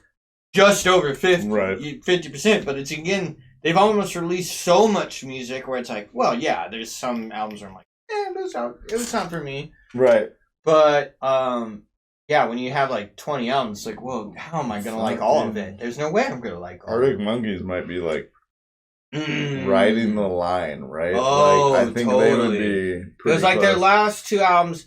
just over 50%. But it's again, they've almost released so much music where it's like, well, yeah, there's some albums where I'm like, it was not for me. Right. But yeah, when you have like 20 albums, it's like, well, how am I going to like all of it? There's no way I'm going to like all of it. Arctic Monkeys might be like riding the line, right? Oh, like, I think totally. They would be it was like close. Their last two albums,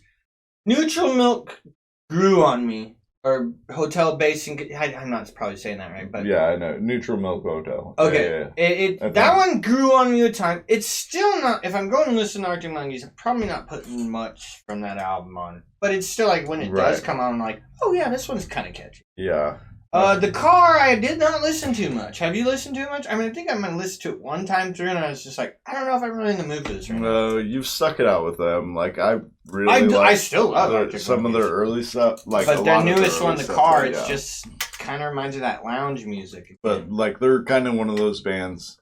Neutral Milk grew on me. Or Hotel Basin, I'm not probably saying that right, but yeah, I know. Neutral Milk Hotel. Okay, yeah. That one grew on me with time. It's still not. If I'm going to listen to Arctic Monkeys, I'm probably not putting much from that album on. But it's still like when it does come on, I'm like, oh yeah, this one's kind of catchy. Yeah. The Car, I did not listen to much. Have you listened to it much? I mean, I think I might listen to it one time through, and I was just like, I don't know if I'm really in the mood for this right now. No, you've stuck it out with them. Like I really, I still love some of their early stuff. Like, but their newest one, The Car, it's yeah. just kind of reminds me of that lounge music. But like they're kind of one of those bands.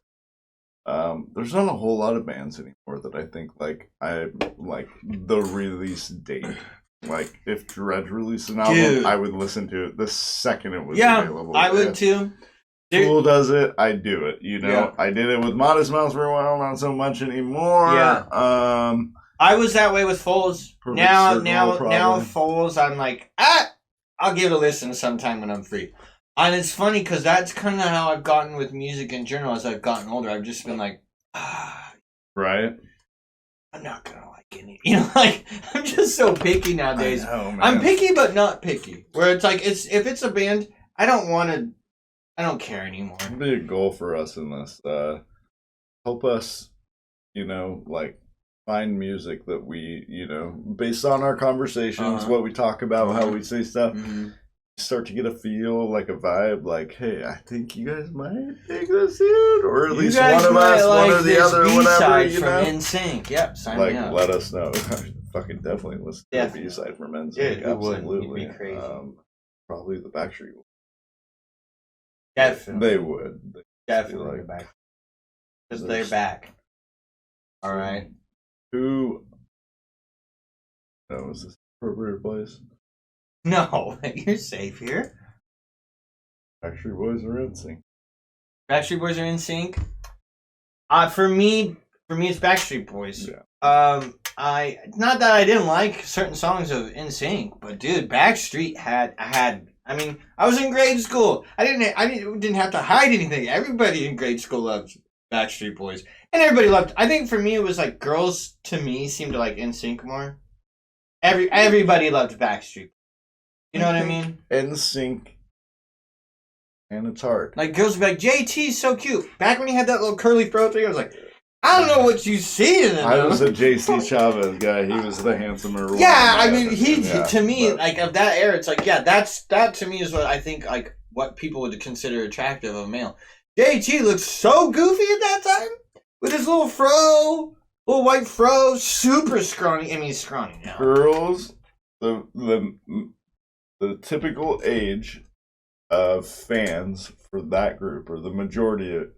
There's not a whole lot of bands anymore that I think like I like the release date. Like, if Dredge released an album, I would listen to it the second it was available. Yeah, I would too. Tool does it, I do it. You know, I did it with Modest Mouse for a while, not so much anymore. Yeah. I was that way with Foles. Now Foles, I'm like, I'll give it a listen sometime when I'm free. And it's funny because that's kind of how I've gotten with music in general as I've gotten older. I've just been like, right. I'm not gonna like any, you know, like I'm just so picky nowadays. I know, man. I'm picky, but not picky. Where it's like, if it's a band, I don't care anymore. It'd be a goal for us in this. Help us, you know, like find music that we, you know, based on our conversations, what we talk about, how we say stuff. start to get a feel, like a vibe, like, hey, I think you guys might think this dude, or at least one of us, one or the other, whatever, you know. NSYNC. Yep, sign like, me up. let us know. Fucking definitely listen to the B-side from NSYNC. Yeah, absolutely. It'd be crazy. Probably the Backstreet Boys. Definitely. They would. Definitely go back. Because they're back. All right. Who? No, is this appropriate place? No, you're safe here. Backstreet Boys are in sync. Backstreet Boys are in sync. For me, it's Backstreet Boys. Yeah. I not that I didn't like certain songs of NSYNC, but dude, Backstreet I mean, I was in grade school. I didn't have to hide anything. Everybody in grade school loved Backstreet Boys, and everybody loved. I think for me, it was like girls to me seemed to like NSYNC more. Everybody loved Backstreet. You know what I mean? NSYNC, and it's hard. Like girls would be like, JT's so cute. Back when he had that little curly fro thing, I was like, I don't know what you see in it. I was a JC Chavez guy. He was the handsomer one. Yeah, I mean, to me, but like of that era, it's like, yeah, that to me is what I think, like what people would consider attractive of a male. JT looks so goofy at that time with his little fro, little white fro, super scrawny. I mean, he's scrawny now. girls, the typical age of fans for that group, or the majority of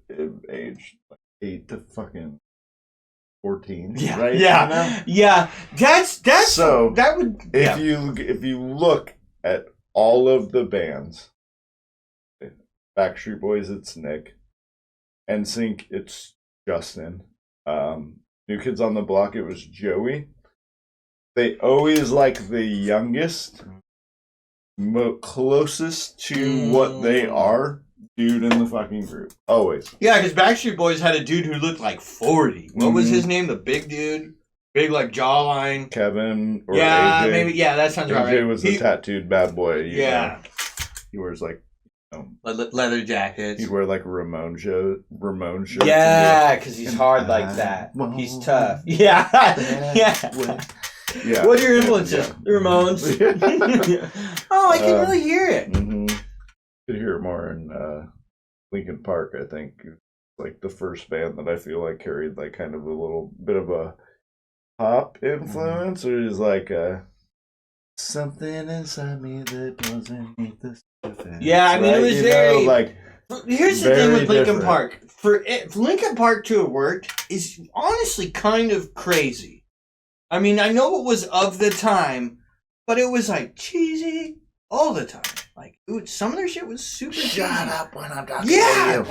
age, like 8 to fucking 14. Yeah, right? yeah, You know? yeah. That's So that would. if you look at all of the bands, Backstreet Boys, it's Nick. NSYNC, it's Justin. New Kids on the Block, it was Joey. They always like the youngest, closest to what they are, dude in the fucking group. Always. Yeah, because Backstreet Boys had a dude who looked like 40. What was his name? The big dude? Big, like, jawline. Kevin or yeah, AJ. maybe. Yeah, that sounds about right. AJ was the tattooed bad boy. Yeah. Know. He wears, like, leather jackets. He'd wear, like, Ramon shirts. Yeah, because he's hard like that. He's tough. Yeah. Yeah. Yeah. What are your influences? The Ramones. Oh, I can really hear it. Mm-hmm. Could hear it more in Linkin Park, I think. Like the first band that I feel like carried like kind of a little bit of a pop influence, or is like something inside me that doesn't need this. Yeah, I mean, it was very like. Here's the thing with Linkin different. Park. For Linkin Park to have worked is honestly kind of crazy. I mean, I know it was of the time, but it was like cheesy all the time. Like, some of their shit was super cheesy. Shut up when I'm talking to you.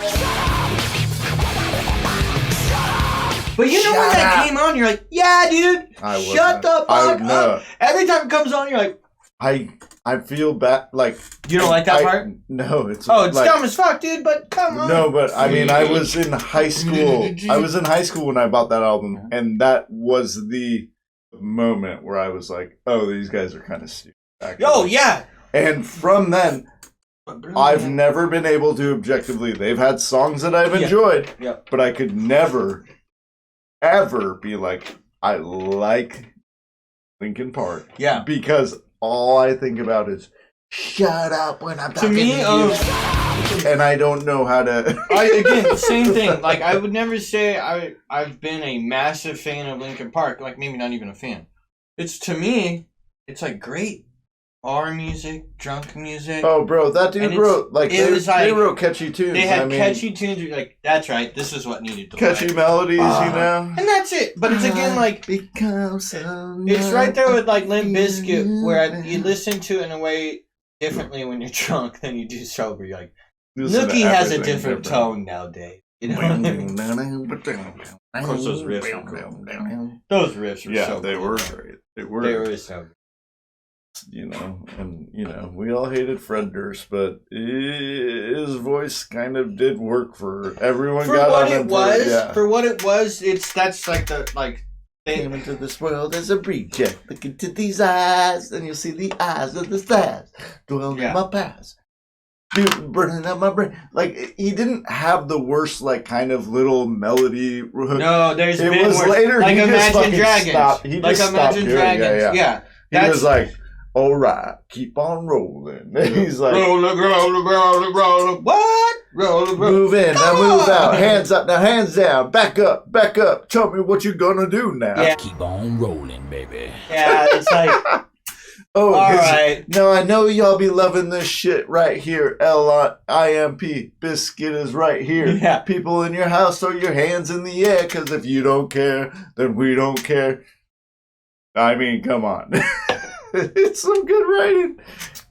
But you know when that came on, you're like, yeah, dude, shut the fuck up. Every time it comes on, you're like, I feel bad. Like, you don't like that part? No, it's like, dumb as fuck, dude. But come on. No, but I mean, I was in high school. I was in high school when I bought that album, and that was the moment where I was like, "Oh, these guys are kind of stupid." Actually. Oh yeah. And from then, I've never been able to objectively. They've had songs that I've enjoyed, but I could never, ever be like, I like Linkin Park. Yeah. Because all I think about is, shut up when I'm talking to you. And I don't know how to... Again, same thing. Like, I would never say I've been a massive fan of Linkin Park. Like, maybe not even a fan. To me, it's like great bar music, drunk music. Oh, bro, that dude wrote, like, they wrote catchy tunes. They had catchy tunes. Like, that's right, this is what needed to catchy melodies, you know? And that's it. But it's again, like, it's right there with, like, Limp Bizkit, where you listen to it in a way differently when you're drunk than you do sober. You're like, Nookie has a different tone nowadays. You know what I mean? Of course, those riffs were cool. Those riffs were so they cool. were great. They were. They were so good. You know, and, you know, we all hated Fred Durst, but his voice kind of did work for everyone. For what it was, that's like the, like, came into this world as a reject. Look into these eyes, and you'll see the eyes of the stars. Dwell in my past. Dude, burning up my brain. Like, he didn't have the worst, like, kind of little melody. No, there's been was worse. Later, like he Imagine just Dragons. Stopped. He like just Imagine stopped Dragons. Yeah. Yeah. He was like, all right, keep on rolling. And he's like, roll. What? Roll. move in, now Come move out. on. Hands up, now hands down. Back up. Tell me what you gonna do now. Yeah. Keep on rolling, baby. Yeah, it's like, Oh, all 'cause- right. No, I know y'all be loving this shit right here. LIMP. Biscuit is right here. Yeah. People in your house, throw your hands in the air, because if you don't care, then we don't care. I mean, come on. It's some good writing.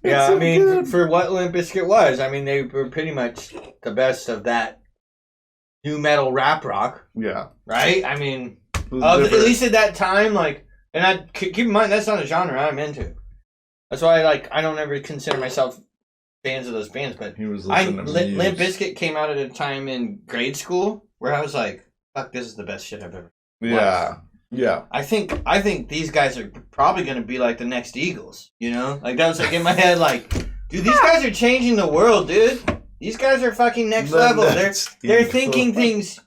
Yeah, I mean, good. for what Limp Bizkit was, I mean, they were pretty much the best of that new metal rap rock, Yeah. right? I mean, It was at different. least at that time, like, and I keep in mind that's not a genre I'm into. That's why, I don't ever consider myself fans of those bands. But He was listening to Limp Muse. Bizkit came out at a time in grade school where I was like, "Fuck, this is the best shit I've ever." Yeah. Yeah. I think these guys are probably gonna be like the next Eagles. You know, like that was like in my head, like, dude, these guys are changing the world, dude. These guys are fucking next The level. next They're Eagles. thinking things.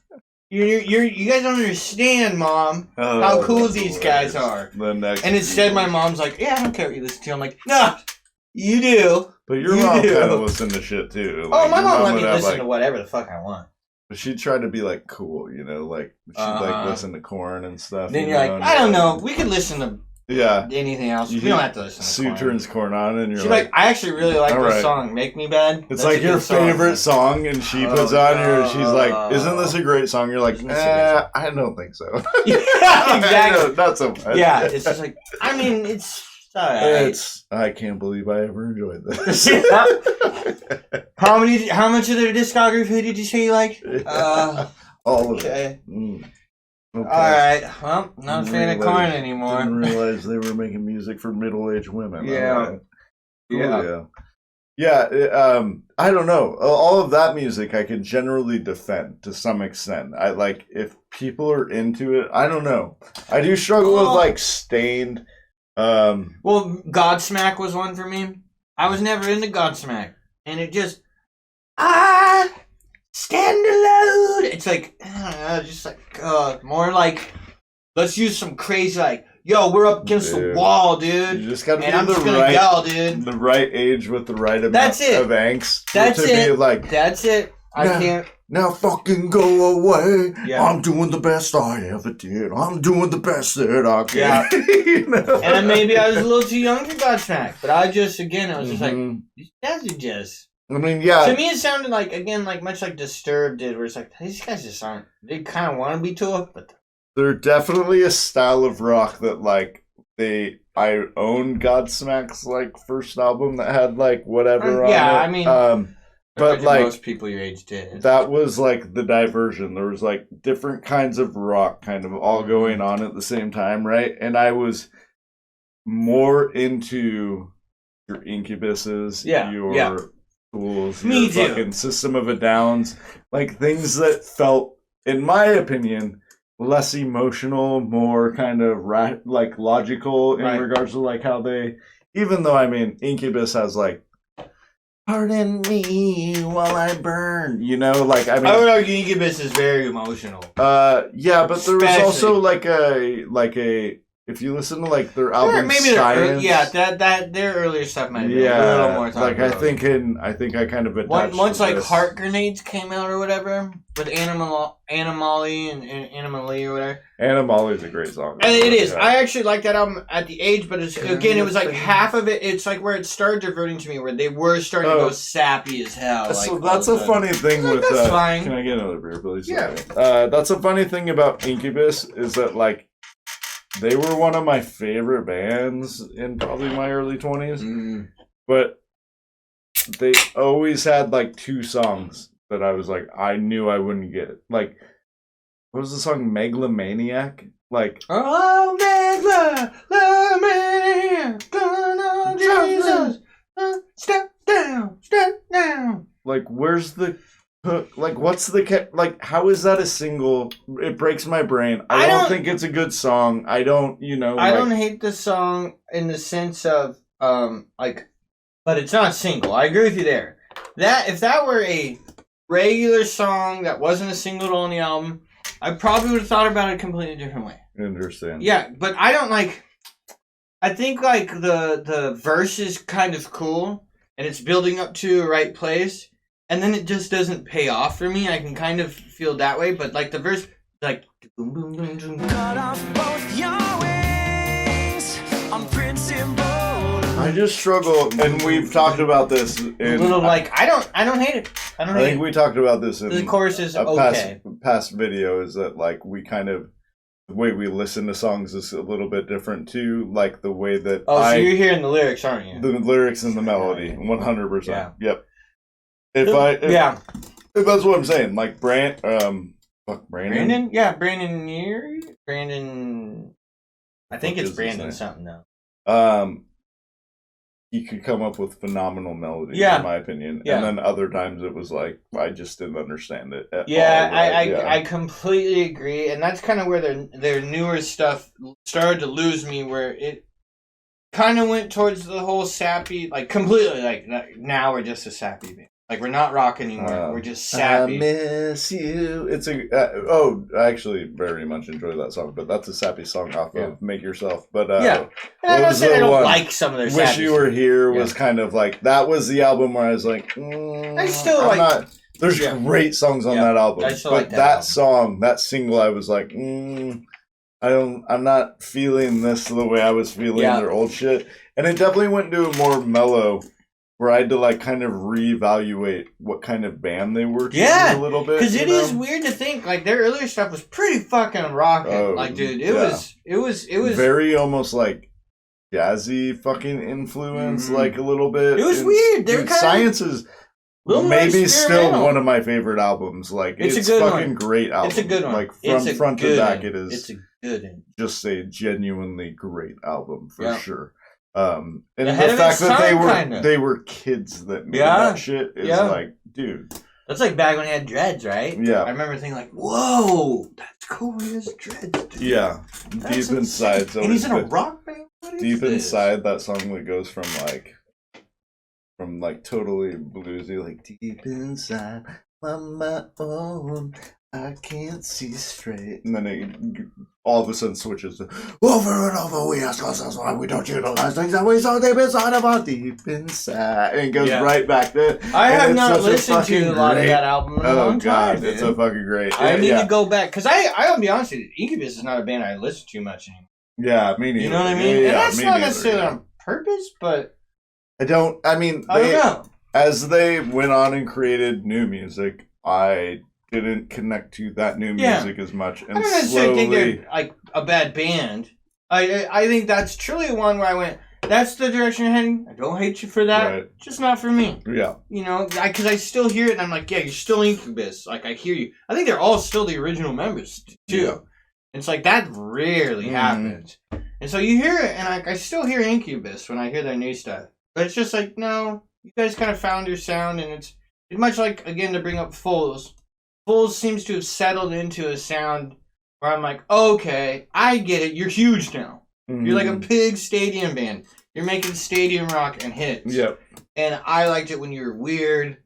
You guys don't understand, Mom, how Oh, cool that's these guys are. The next And instead, Eagles. my mom's like, "Yeah, I don't care what you listen to." I'm like, "No, you do." But your You mom do. kind of listened to shit too. Oh, my your mom let me would have, listen to whatever the fuck I want. But she tried to be like cool, you know, like she'd like Uh-huh. listen to Korn and stuff. Then you you're like, know, and "I don't you're know. like- We could listen to Yeah. anything else. You We don't have to listen to Sue Korn." turns Korn on, and you're She's like, "I actually really like All this right. song, Make Me Bad." it's That's like a your good song." favorite song, and she Oh, puts on your. no. She's like, "Isn't this a great song?" You're like, Isn't this a great song? I don't think so. Yeah, I exactly. know, not so much. Yeah, it's just like, I mean, it's alright. It's. I can't believe I ever enjoyed this. How much of their discography did you say you like? All of it. Okay. Mm. Okay. Alright. Well, not a fan of Korn Didn't anymore. realize they were making music for middle-aged women. Yeah. All right. Yeah. Cool, yeah. I don't know. All of that music I can generally defend to some extent. I like if people are into it. I don't know. I do struggle with like Stained. Well, Godsmack was one for me. I was never into Godsmack. And it just, stand alone. It's like, I don't know, just like, more like, let's use some crazy, like, yo, we're up against the Dude. wall, dude. You just gotta And be I'm the just gonna right, yell, dude. the right age with the right amount That's it. of angst. That's to it. Be like, That's it. I Yeah. can't. now fucking go away. Yeah. I'm doing the best I ever did. I'm doing the best that I can. Yeah. You know? And then maybe I was a little too young for Godsmack. But I was just like, Mhm. these guys are just. I mean, yeah. To me, it sounded like, again, like much like Disturbed did, where it's like, these guys just aren't. They kind of want to be tough, but. They're definitely a style of rock that like I owned Godsmack's like first album that had like whatever on Yeah, it. I mean, but like most people your age did. that was like the diversion. There was like different kinds of rock kind of all going on at the same time, right? And I was more into your Incubuses, your Tools, Me your too. fucking System of a Downs, like things that felt, in my opinion, less emotional, more kind of like logical in Right. regards to like how they. Even though I mean, Incubus has like, "Pardon me while I burn," you know, like I mean, I would argue Incubus is very emotional. yeah, but there was Especially- also like a. If you listen to like their album, Maybe their Science, that their earlier stuff might be a little more. like I thought-provoking. think I kind of attached Once to like this. Heart Grenades came out or whatever with Animali and Animali or whatever. Animali's a great song. And it is. Yeah. I actually like that album at the age, but it's, again, it was like half of it. It's like where it started diverting to me, where they were starting to go sappy as hell. Like, So all that's of a sudden. funny thing Like, with. that's fine. Can I get another beer, please? Yeah. That's a funny thing about Incubus is that like they were one of my favorite bands in probably my early 20s, but they always had like two songs that I was like I knew I wouldn't get. Like, what was the song Megalomaniac? Like, Oh, Jesus, step down. like where's the hook? Like, what's the like? How is that a single? It breaks my brain. I don't think it's a good song. I don't, I don't hate the song in the sense of like, but it's not a single. I agree with you there. That if that were a regular song that wasn't a single on the album, I probably would have thought about it a completely different way. understand. Yeah, but I don't I think like the verse is kind of cool, and it's building up to a right place, and then it just doesn't pay off for me. I can kind of feel that way, but like the verse, like boom boom boom boom. Cut off both your wings. I'm principled. I just struggle, and we've talked about this. A little like I don't hate it. I don't hate think it. we talked about this in The chorus is a okay. past video. Is that like we kind of the way we listen to songs is a little bit different too. Like the way that Oh, so you're hearing the lyrics, aren't you? the lyrics and the melody, 100%. Yeah. Yep. If that's what I'm saying. Like Brandon. Brandon? Yeah, Brandon I think What it's is his Brandon name? something though. He could come up with phenomenal melodies, Yeah. in my opinion. Yeah. And then other times it was like I just didn't understand it at Yeah, all. Right? I completely agree, and that's kind of where their newer stuff started to lose me, where it kind of went towards the whole sappy, like completely, like now we're just a sappy band, like we're not rock anymore, we're just sappy. I miss you. It's a I actually very much enjoy that song, but that's a sappy song off of Make Yourself. But Yeah, and I'm not saying I don't like some of their Wish sappy You Were stuff. Here was kind of like that was the album where I was like, I still I'm like- not. There's Yeah. great songs on Yeah. that album, I but still like that that album. song, that single, I was like, I'm not feeling this the way I was feeling their old shit, and it definitely went into a more mellow, where I had to like kind of reevaluate what kind of band they were. Yeah, a little bit because you it know? is weird to think like their earlier stuff was pretty fucking rocking. Oh, like, dude, yeah. it was very almost like jazzy fucking influence, Mhm. like a little bit. It was And- weird. They were dude, kind of Science is little more maybe still experimental. one of my favorite albums. Like It's a it's good fucking one. great album. It's a good one. Like It's from a front to good back, one. it is It's a good one. just a genuinely great album for Yeah. sure. And Ahead the of fact its that time, they were kids that made Yeah. that shit is Yeah. like, dude. That's like back when he had dreads, right? Yeah. I remember thinking like, whoa, that's cool. He has dreads. Dude. Yeah, That's deep inside. insane. So And he's in a it's- rock band. What is deep this? inside that song that goes from like totally bluesy, like deep inside on my own, I can't see straight, and then it all of a sudden switches to over and over we ask ourselves why we don't utilize things that we so deep inside of our deep inside, and it goes right back to. I and have it's not such a listened to fucking a lot of great- that album in a Oh long time. god, it's dude. a fucking great. I need yeah, to go back because I'll be honest with you, Incubus is not a band I listen to much anymore. yeah, me neither. You know what I mean? Yeah, And that's me not neither, necessarily yeah. on purpose, but I mean, I don't know. as they went on and created new music, I didn't connect to that new Yeah. music as much, I and don't necessarily think slowly, they're like a bad band. I think that's truly one where I went, that's the direction you're heading. I don't hate you for that. Right. Just not for me. yeah, You know, because I still hear it and I'm like, yeah, you're still Incubus. Like, I hear you. I think they're all still the original members, too. Yeah. It's like, that rarely happens. And so you hear it, and I still hear Incubus when I hear their new stuff. But it's just like, no, you guys kind of found your sound, and it's much like, again, to bring up Foles. Foles seems to have settled into a sound where I'm like, okay, I get it. You're huge now. You're like a big stadium band. You're making stadium rock and hits. Yep. And I liked it when you were weird.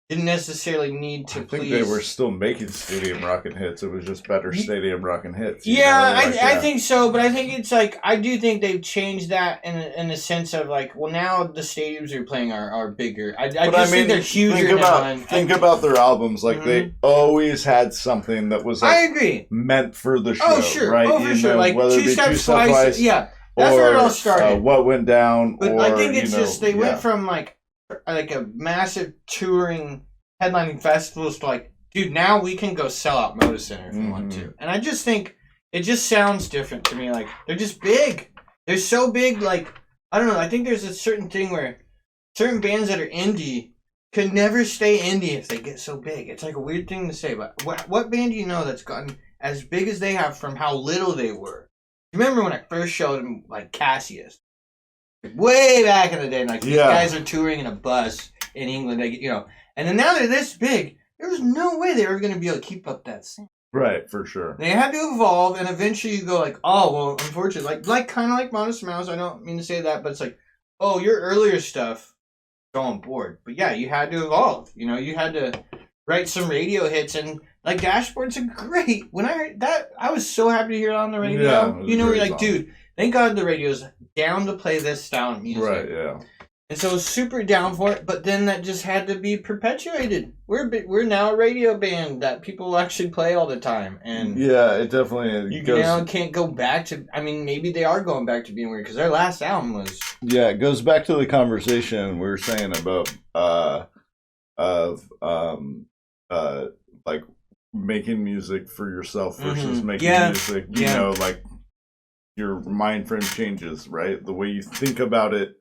Didn't necessarily need to I think please. they were still making stadium rockin' hits. It was just better stadium rockin' hits. you Yeah, know? Like, I think so, but I think it's like I do think they've changed that in the sense of like, well, now the stadiums you're playing are bigger. I just think they're huger now. Think about their albums. Like they always had something that was I like agree. meant for the show. Oh sure, right? oh for You sure. know, Like whether it two be steps twice. Yeah, that's or, where it all started. What Went Down. But or, I think it's you know, just they went from like a massive touring headlining festivals to like, dude, now we can go sell out Moda Center if we want to. And I just think it just sounds different to me. Like they're just big. They're so big. Like I don't know. I think there's a certain thing where certain bands that are indie could never stay indie if they get so big. It's like a weird thing to say, but what band do you know that's gotten as big as they have from how little they were? Remember when I first showed them like Cassius? Way back in the day, like these guys are touring in a bus in England, like, you know, and then now they're this big. There was no way they were going to be able to keep up that scene. Right, for sure. They had to evolve, and eventually you go like, oh, well, unfortunately, like kind of like Modest Mouse. I don't mean to say that, but it's like, oh, your earlier stuff, go on board. But yeah, you had to evolve. You know, you had to write some radio hits, and like Dashboard's a great. When I heard that, I was so happy to hear it on the radio. Yeah, it was you know, a you're great like, song. dude, thank God the radio's down to play this style of music. Right. Yeah. And so I was super down for it, but then that just had to be perpetuated. We're now a radio band that people actually play all the time, and Yeah, it definitely you goes. now can't go back to. I mean, maybe they are going back to being weird because their last album was. Yeah, it goes back to the conversation we were saying about like making music for yourself versus making music. You know, like your mind frame changes, right? The way you think about it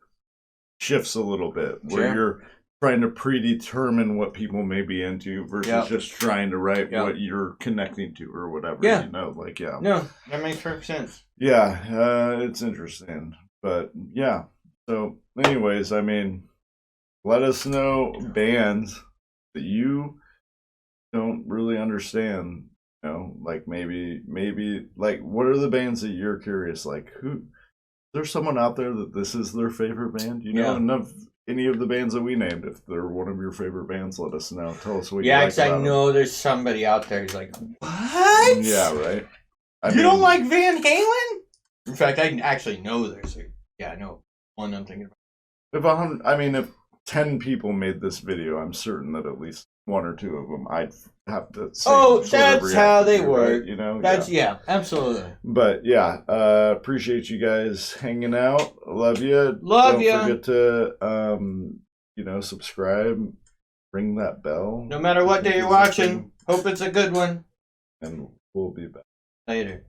shifts a little bit, where you're trying to predetermine what people may be into versus just trying to write what you're connecting to or whatever. You know, like No, that makes perfect sense. Yeah, it's interesting, but yeah. So, anyways, I mean, let us know bands that you don't really understand. You know, like maybe like what are the bands that you're curious? Like who? There's someone out there that this is their favorite band, you know, and of any of the bands that we named, if they're one of your favorite bands, let us know. Tell us what you like because about I know there's somebody out there who's like, what? Yeah, right. You don't like Van Halen? In fact, I actually know there's I know one I'm thinking about. If 10 people made this video, I'm certain that at least one or two of them I'd have to say. Oh, that's how they work. Right? You know, that's absolutely. But yeah, appreciate you guys hanging out. Love you. Don't forget to subscribe, ring that bell. No matter what day you're watching, hope it's a good one. And we'll be back Later.